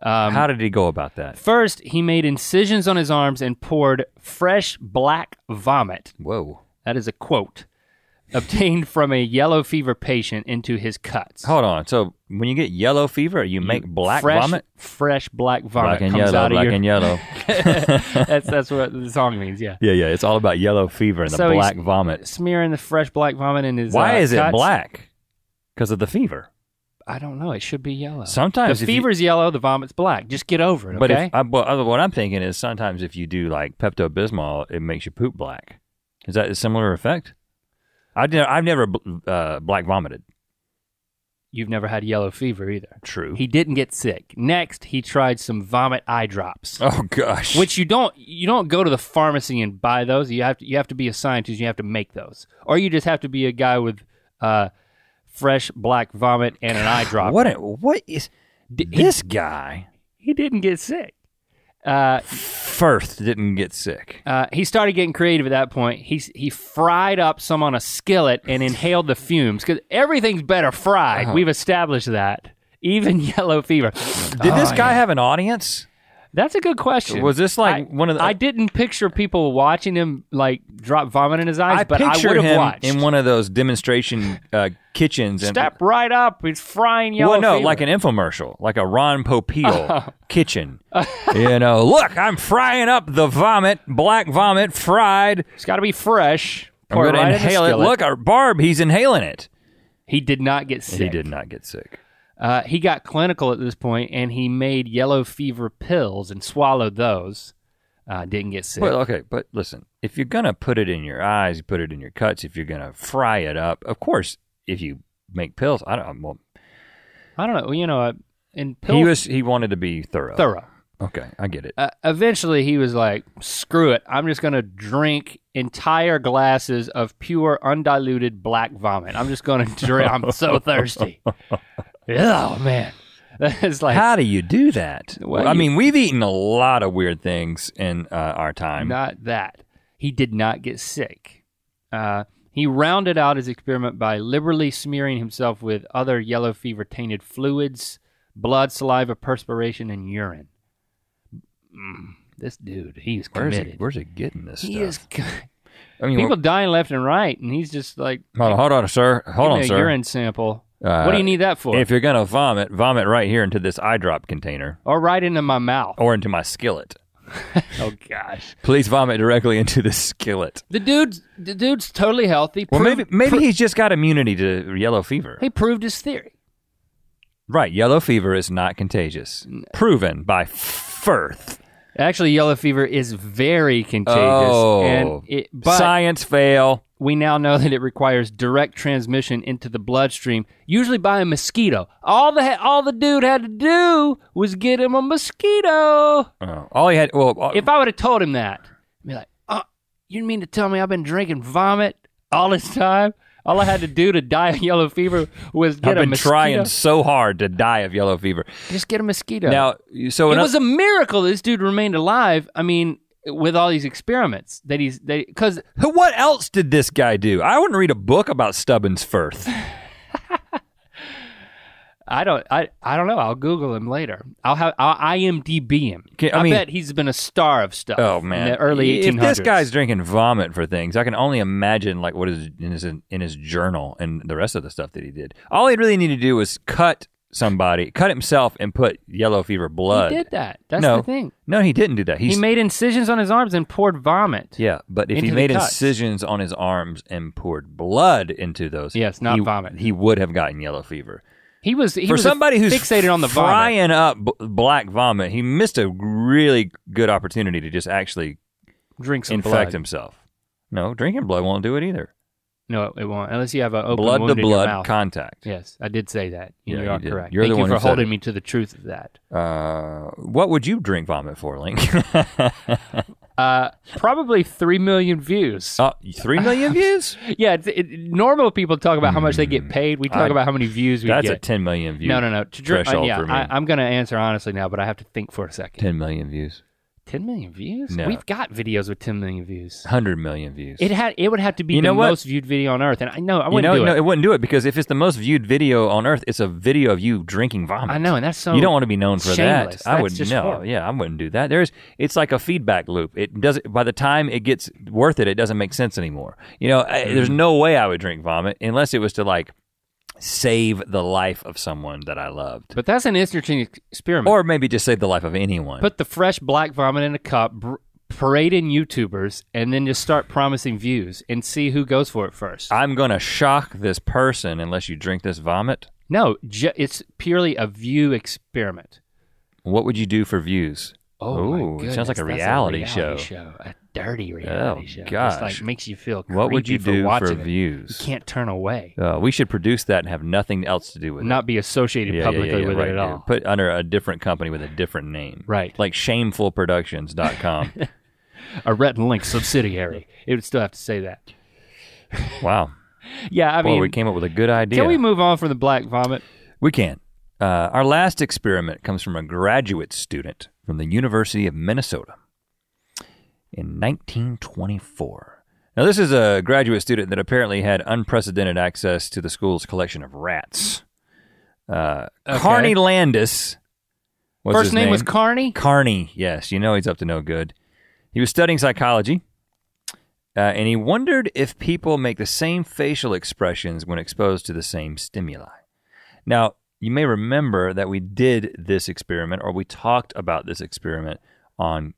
How did he go about that? First, he made incisions on his arms and poured fresh black vomit. Whoa. That is a quote. Obtained from a yellow fever patient into his cuts. Hold on. So when you get yellow fever, you make black vomit? Fresh black vomit black and yellow. That's what the song means, yeah. Yeah. It's all about yellow fever and the black vomit. Smearing the fresh black vomit in his Why is cuts. it black? Because of the fever. I don't know. It should be yellow. Sometimes the fever's yellow, the vomit's black. Just get over it, okay? But what I'm thinking is sometimes if you do like Pepto-Bismol, it makes you poop black. Is that a similar effect? I've never black vomited. You've never had yellow fever either. True. He didn't get sick. Next, he tried some vomit eye drops. Oh gosh. Which you don't go to the pharmacy and buy those. You have to be a scientist. You have to make those, or you just have to be a guy with fresh black vomit and an eye drop. What is this guy? He didn't get sick. Firth didn't get sick. He started getting creative at that point. He fried up some on a skillet and inhaled the fumes because everything's better fried. We've established that. Even yellow fever. Did this guy have an audience? That's a good question. Was this like one of the... I didn't picture people watching him like drop vomit in his eyes, but I would have watched. In one of those demonstration kitchens. Step right up, he's frying yellow fever. Like an infomercial, like a Ron Popeil kitchen. Look, I'm frying up the vomit, black vomit, fried. It's gotta be fresh. I'm gonna inhale it. Look, Barb, he's inhaling it. He did not get sick. He did not get sick. He got clinical at this point, and he made yellow fever pills and swallowed those. Didn't get sick. Well, okay, but listen, if you're gonna put it in your eyes, you put it in your cuts. If you're gonna fry it up, of course, if you make pills, I don't know. In pills, he wanted to be thorough. Okay, I get it. Eventually, he was like, "Screw it! I'm just gonna drink entire glasses of pure, undiluted black vomit. I'm just gonna drink. I'm so thirsty." Oh man, it's like, how do you do that? Well, I mean, we've eaten a lot of weird things in our time. Not that. He did not get sick. He rounded out his experiment by liberally smearing himself with other yellow fever tainted fluids, blood, saliva, perspiration, and urine. This dude, he's committed. Where's he getting this stuff? He is. People dying left and right, and he's just like, hold on, sir. Hold on, sir. Urine sample. What do you need that for? If you're gonna vomit right here into this eyedrop container. Or right into my mouth. Or into my skillet. Oh gosh. Please vomit directly into the skillet. The dude's totally healthy. Well, maybe he's just got immunity to yellow fever. He proved his theory. Right, yellow fever is not contagious. Proven by Firth. Actually, yellow fever is very contagious. Oh, but science fail. We now know that it requires direct transmission into the bloodstream, usually by a mosquito. All the dude had to do was get him a mosquito. Oh, all he had. Well, if I would have told him that, I'd be like, "Oh, you mean to tell me I've been drinking vomit all this time? All I had to do to die of yellow fever was get a mosquito." I've been trying so hard to die of yellow fever. Just get a mosquito. Now, so it was a miracle this dude remained alive. I mean, with all these experiments because what else did this guy do? I wouldn't read a book about Stubbins Firth. I don't know. I'll Google him later. I'll IMDb him. I bet he's been a star of stuff. Oh man, in the early 1800s. If this guy's drinking vomit for things, I can only imagine like what is in his journal and the rest of the stuff that he did. All he really needed to do was cut himself and put yellow fever blood. He did that. That's the thing. No, he didn't do that. He made incisions on his arms and poured vomit. Yeah, but if he made incisions on his arms and poured blood into those, yes, not vomit, he would have gotten yellow fever. He was somebody who's fixated on the frying up black vomit. He missed a really good opportunity to just actually drink some infect blood. himself. No, drinking blood won't do it either. No, it won't, unless you have an open blood wound to in your blood mouth. Contact. Yes, I did say that. Yeah, you are did. correct. You're Thank the you one for who said holding it. me to the truth of that. What would you drink vomit for, Link? Probably 3 million views. 3 million views? Yeah, normal people talk about how much they get paid. We talk about how many views we get. That's a 10 million view. No. Threshold for me. I'm going to answer honestly now, but I have to think for a second. 10 million views. 10 million views? No. We've got videos with 10 million views. 100 million views. It would have to be the most viewed video on earth, and I wouldn't do it. No, it wouldn't do it because if it's the most viewed video on earth, it's a video of you drinking vomit. I know, and that's so you don't want to be known for shameless. that. I would horrible. Yeah, I wouldn't do that. It's like a feedback loop. It doesn't. By the time it gets worth it, it doesn't make sense anymore. There's no way I would drink vomit unless it was to like save the life of someone that I loved. But that's an interesting experiment. Or maybe just save the life of anyone. Put the fresh black vomit in a cup, parade in YouTubers, and then just start promising views and see who goes for it first. I'm gonna shock this person unless you drink this vomit. No, it's purely a view experiment. What would you do for views? Oh, my goodness, it sounds like a that's reality a show. A dirty reality show. Gosh. It's like makes you feel creepy What would you do for watching views? You can't turn away. We should produce that and have nothing else to do with it. Not be associated publicly with it at all. Put under a different company with a different name. Right. Like shamefulproductions.com. A Rhett Link subsidiary. It would still have to say that. Wow. Yeah, I mean, we came up with a good idea. Can we move on from the black vomit? We can. Our last experiment comes from a graduate student from the University of Minnesota in 1924. Now this is a graduate student that apparently had unprecedented access to the school's collection of rats. Carney Landis was First his name was Carney? Carney, yes. You know he's up to no good. He was studying psychology, and he wondered if people make the same facial expressions when exposed to the same stimuli. Now, you may remember that we did this experiment, or we talked about this experiment on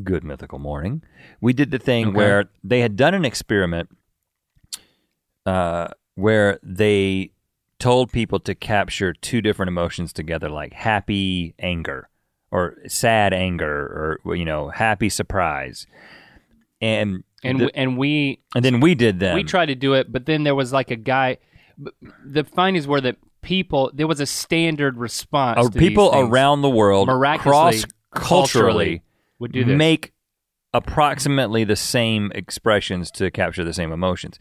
Good Mythical Morning. We did the thing where they had done an experiment where they told people to capture two different emotions together, like happy anger, or sad anger, or happy surprise. And then we did them. We tried to do it, but then there was like a guy. The findings were that there was a standard response. To people these things. Around the world, cross-culturally, would do this. Make approximately the same expressions to capture the same emotions.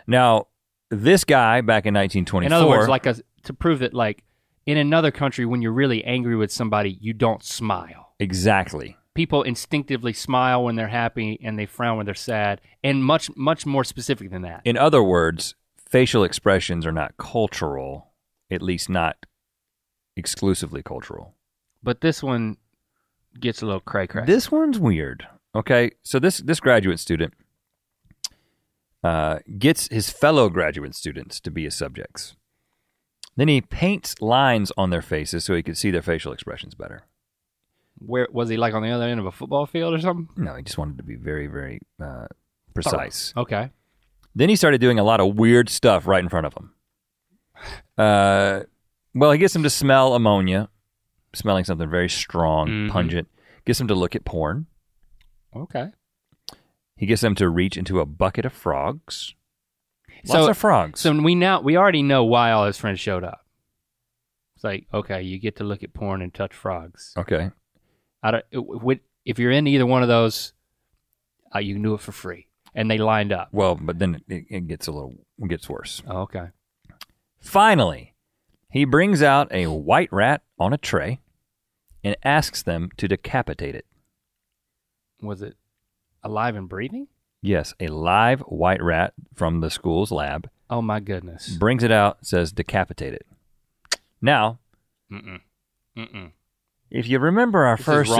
Now, this guy back in 1924. In other words, to prove that, like in another country, when you're really angry with somebody, you don't smile. Exactly. People instinctively smile when they're happy, and they frown when they're sad, and much, much more specific than that. In other words, facial expressions are not cultural. At least not exclusively cultural. But this one gets a little cray-cray. This one's weird. Okay, so this graduate student gets his fellow graduate students to be his subjects. Then he paints lines on their faces so he could see their facial expressions better. Where was he, like on the other end of a football field or something? No, he just wanted to be very, very precise. Oh, okay. Then he started doing a lot of weird stuff right in front of him. Well, he gets him to smell ammonia, smelling something very strong, pungent. Gets him to look at porn. Okay. He gets them to reach into a bucket of frogs. Lots of frogs. So we already know why all his friends showed up. It's like, okay, you get to look at porn and touch frogs. Okay. If you're in either one of those, you can do it for free. And they lined up. Well, but then it gets worse. Oh, okay. Finally, he brings out a white rat on a tray and asks them to decapitate it. Was it alive and breathing? Yes, a live white rat from the school's lab. Oh my goodness. Brings it out, says decapitate it. Now, if you remember our first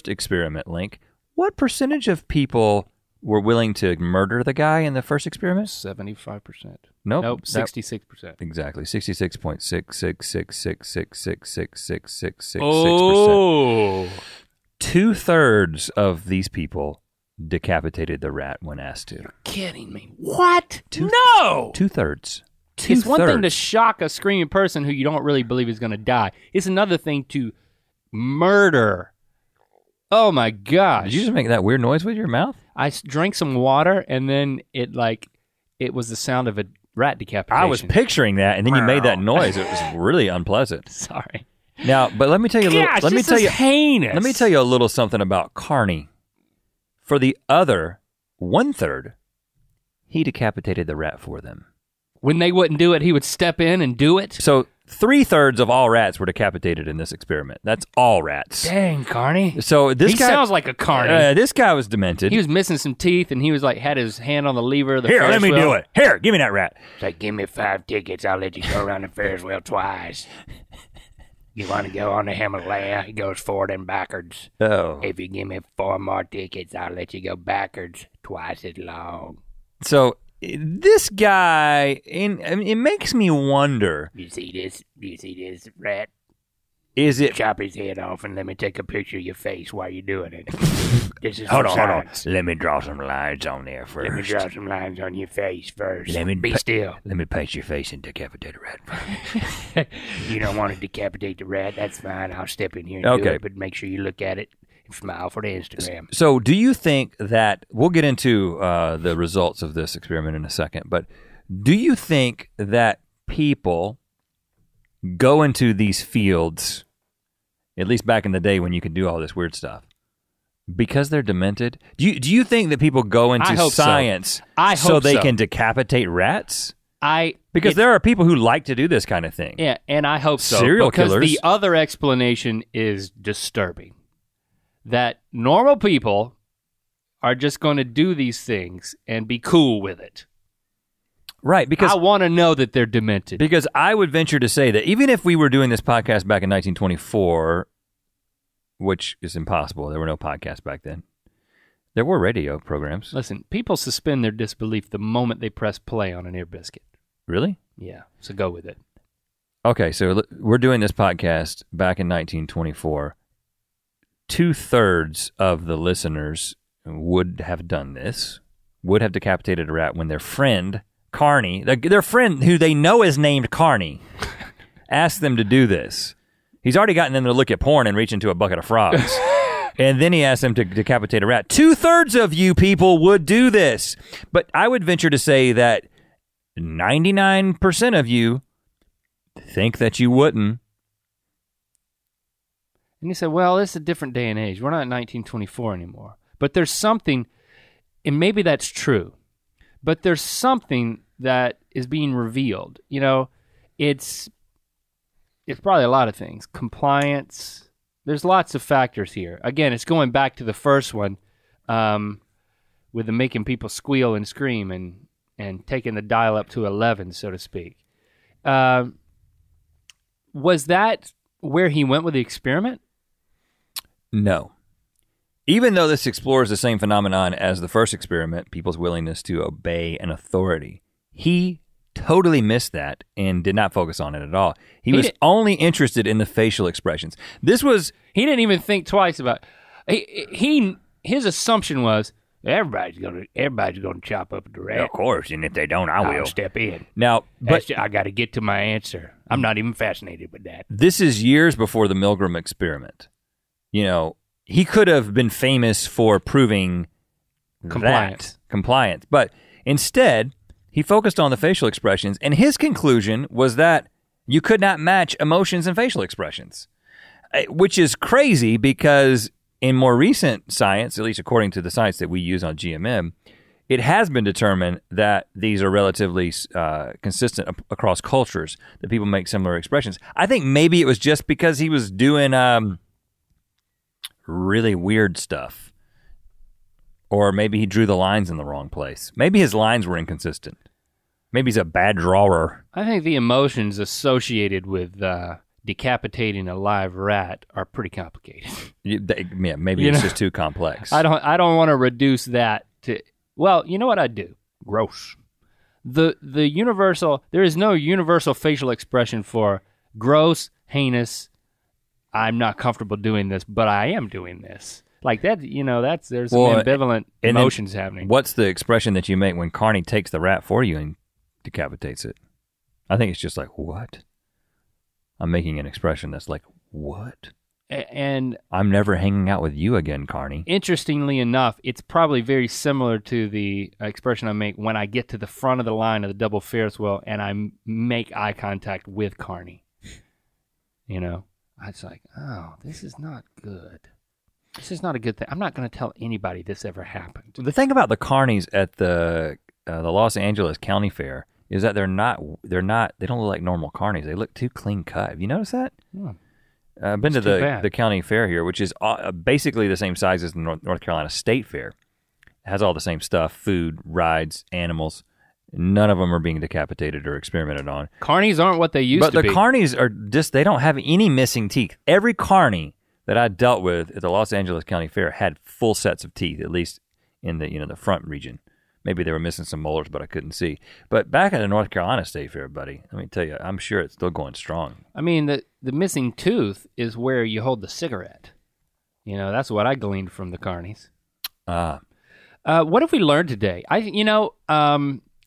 experiment, Link, what percentage of people were willing to murder the guy in the first experiment? 75%. Nope. 66%. Exactly, 66.6666666666666%. Oh. 2/3 of these people decapitated the rat when asked to. You're kidding me. What? No! 2/3. It's one thing to shock a screaming person who you don't really believe is going to die. It's another thing to murder. Oh my gosh. Did you just make that weird noise with your mouth? I drank some water and then it was the sound of a rat decapitation. I was picturing that and then you made that noise. It was really unpleasant. Sorry. Now, but let me tell you a little, heinous. Let me tell you a little something about Carney. For the other 1/3, he decapitated the rat for them. When they wouldn't do it, he would step in and do it? So 3/3 of all rats were decapitated in this experiment. That's all rats. Dang, Carney. So this guy sounds like a Carney. This guy was demented. He was missing some teeth and he was like, had his hand on the lever of the Here, Ferris let me wheel. do it. Here, give me that rat. It's like, give me 5 tickets, I'll let you go around the Ferris wheel twice. You want to go on the Himalaya? It goes forward and backwards. Oh. If you give me 4 more tickets, I'll let you go backwards twice as long. So this guy, it makes me wonder. You see this rat? Is it... Chop his head off and let me take a picture of your face while you're doing it. This is Hold for on. science. Let me draw some lines on there first. Let me draw some lines on your face first. Let me Be still. Let me paint your face and decapitate a rat. You don't want to decapitate the rat? That's fine. I'll step in here and do it, but make sure you look at it and smile for the Instagram. So do you think that, we'll get into the results of this experiment in a second, but do you think that people go into these fields, at least back in the day when you could do all this weird stuff, because they're demented? Do you think that people go into science so they can decapitate rats? Because there are people who like to do this kind of thing. Yeah, and I hope so. Serial killers. Because the other explanation is disturbing. That normal people are just going to do these things and be cool with it. Right, because I want to know that they're demented. Because I would venture to say that even if we were doing this podcast back in 1924, which is impossible, there were no podcasts back then. There were radio programs. Listen, people suspend their disbelief the moment they press play on an Ear Biscuit. Really? Yeah, so go with it. Okay, so we're doing this podcast back in 1924. 2/3 of the listeners would have done this, would have decapitated a rat when their friend, Carney, their friend who they know is named Carney, asked them to do this. He's already gotten them to look at porn and reach into a bucket of frogs. And then he asked them to decapitate a rat. 2/3 of you people would do this. But I would venture to say that 99% of you think that you wouldn't. And you say, well, it's a different day and age. We're not in 1924 anymore. But there's something, and maybe that's true, but there's something that is being revealed. You know, it's probably a lot of things. Compliance. There's lots of factors here. Again, it's going back to the first one with the making people squeal and scream and taking the dial up to 11, so to speak. Was that where he went with the experiment? No. Even though this explores the same phenomenon as the first experiment, people's willingness to obey an authority, he totally missed that and did not focus on it at all. He was only interested in the facial expressions. He didn't even think twice about it. His assumption was, everybody's gonna chop up the rat. Of course, and if they don't, I will. I'll step in. Now, but I got to get to my answer. I'm not even fascinated with that. This is years before the Milgram Experiment. You know, he could have been famous for proving compliance, but instead, he focused on the facial expressions, and his conclusion was that you could not match emotions and facial expressions, which is crazy because in more recent science, at least according to the science that we use on GMM, it has been determined that these are relatively consistent across cultures, that people make similar expressions. I think maybe it was just because he was doing really weird stuff. Or maybe he drew the lines in the wrong place. Maybe his lines were inconsistent. Maybe he's a bad drawer. I think the emotions associated with decapitating a live rat are pretty complicated. Yeah, maybe it's just too complex. I don't want to reduce that to, well, you know what I'd do? Gross. There is no universal facial expression for gross, heinous, I'm not comfortable doing this, but I am doing this. Like that, you know, there's some ambivalent emotions happening. What's the expression that you make when Carney takes the rat for you and decapitates it? I think it's just like, what? I'm making an expression that's like, what? And I'm never hanging out with you again, Carney. Interestingly enough, it's probably very similar to the expression I make when I get to the front of the line of the double Ferris wheel and I make eye contact with Carney. You know, it's like, oh, this is not good. This is not a good thing. I'm not going to tell anybody this ever happened. The thing about the Carneys at the Los Angeles County Fair is that they don't look like normal Carneys. They look too clean cut. Have you noticed that? Yeah. I've been to the county fair here, which is basically the same size as the North Carolina State Fair. It has all the same stuff, food, rides, animals. None of them are being decapitated or experimented on. Carneys aren't what they used to be. But the Carneys are just, they don't have any missing teeth. Every Carney that I dealt with at the Los Angeles County Fair had full sets of teeth, at least in the the front region. Maybe they were missing some molars, but I couldn't see. But back at the North Carolina State Fair, buddy, let me tell you, I'm sure it's still going strong. I mean, the missing tooth is where you hold the cigarette. You know, that's what I gleaned from the carnies. What have we learned today?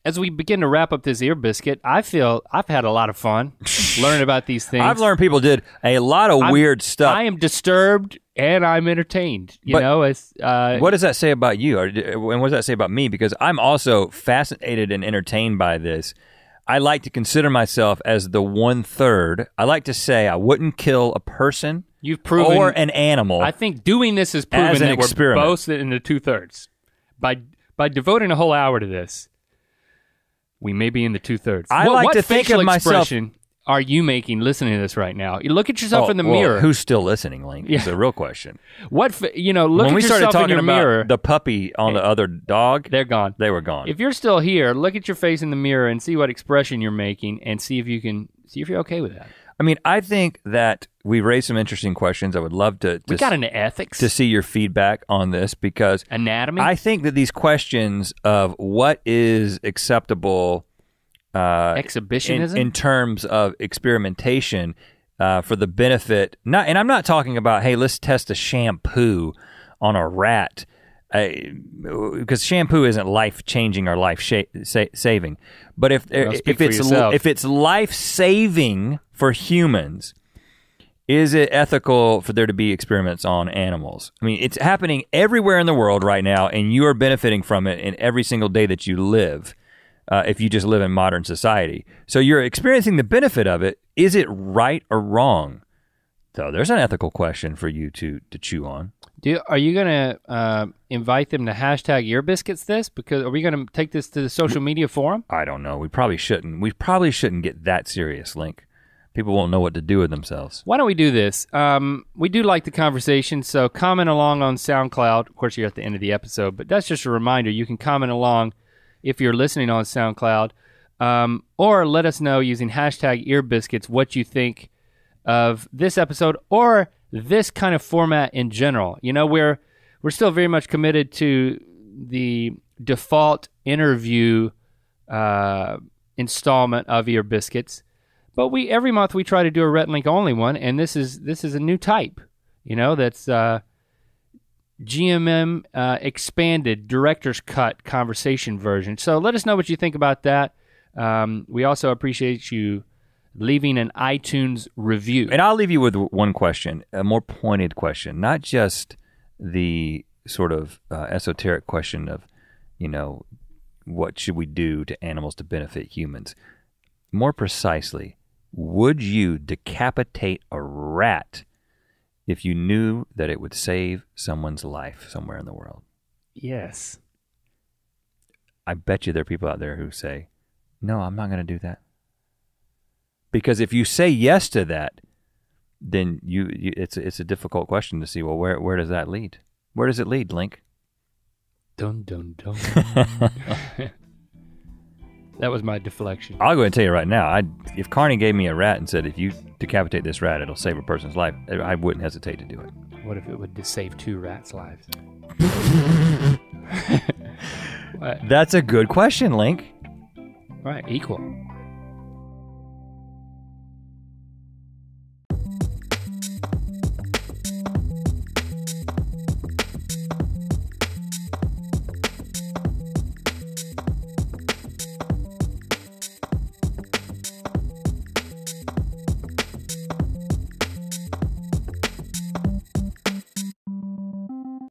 As we begin to wrap up this ear biscuit, I feel I've had a lot of fun learning about these things. I've learned people did a lot of weird stuff. I am disturbed and I'm entertained. What does that say about you? And what does that say about me? Because I'm also fascinated and entertained by this. I like to consider myself as the 1/3. I like to say I wouldn't kill a person or an animal. I think doing this has proven that we're both in the 2/3. By devoting a whole hour to this, we may be in the 2/3. I like to think of myself. Expression are you making listening to this right now? You look at yourself in the mirror. Who's still listening, Link? Is the real question. Look when at we yourself started talking in your about mirror. the puppy on the other dog, they're gone. They were gone. If you're still here, look at your face in the mirror and see what expression you're making, and see if you're okay with that. I mean, I think that we raised some interesting questions. I would love to we got into ethics to see your feedback on this, because anatomy. I think that these questions of what is acceptable exhibitionism in terms of experimentation for the benefit, and I'm not talking about, hey, let's test a shampoo on a rat, because shampoo isn't life-changing or life-saving. But if it's life-saving for humans, is it ethical for there to be experiments on animals? I mean, it's happening everywhere in the world right now, and you are benefiting from it in every single day that you live, if you just live in modern society. So you're experiencing the benefit of it. Is it right or wrong? So there's an ethical question for you to chew on. Are you gonna invite them to hashtag earbiscuits this? Because are we gonna take this to the social media forum? I don't know. We probably shouldn't. We probably shouldn't get that serious, Link. People won't know what to do with themselves. Why don't we do this? We do like the conversation, so comment along on SoundCloud. Of course, you're at the end of the episode, but that's just a reminder. You can comment along if you're listening on SoundCloud, or let us know using hashtag earbiscuits what you think of this episode or this kind of format in general. You know, we're still very much committed to the default interview installment of Ear Biscuits, but every month we try to do a Rhett Link-only one, and this is a new type. You know, that's GMM expanded director's cut conversation version. So let us know what you think about that. We also appreciate you leaving an iTunes review. And I'll leave you with one question, a more pointed question, not just the sort of esoteric question of, you know, what should we do to animals to benefit humans? More precisely, would you decapitate a rat if you knew that it would save someone's life somewhere in the world? Yes. I bet you there are people out there who say, no, I'm not going to do that. Because if you say yes to that, then it's a difficult question to see, well, where does that lead? Where does it lead, Link? Dun, dun, dun. That was my deflection. I'll go ahead and tell you right now, if Carney gave me a rat and said, if you decapitate this rat, it'll save a person's life, I wouldn't hesitate to do it. What if it would save 2 rats' lives? That's a good question, Link. Right, equal.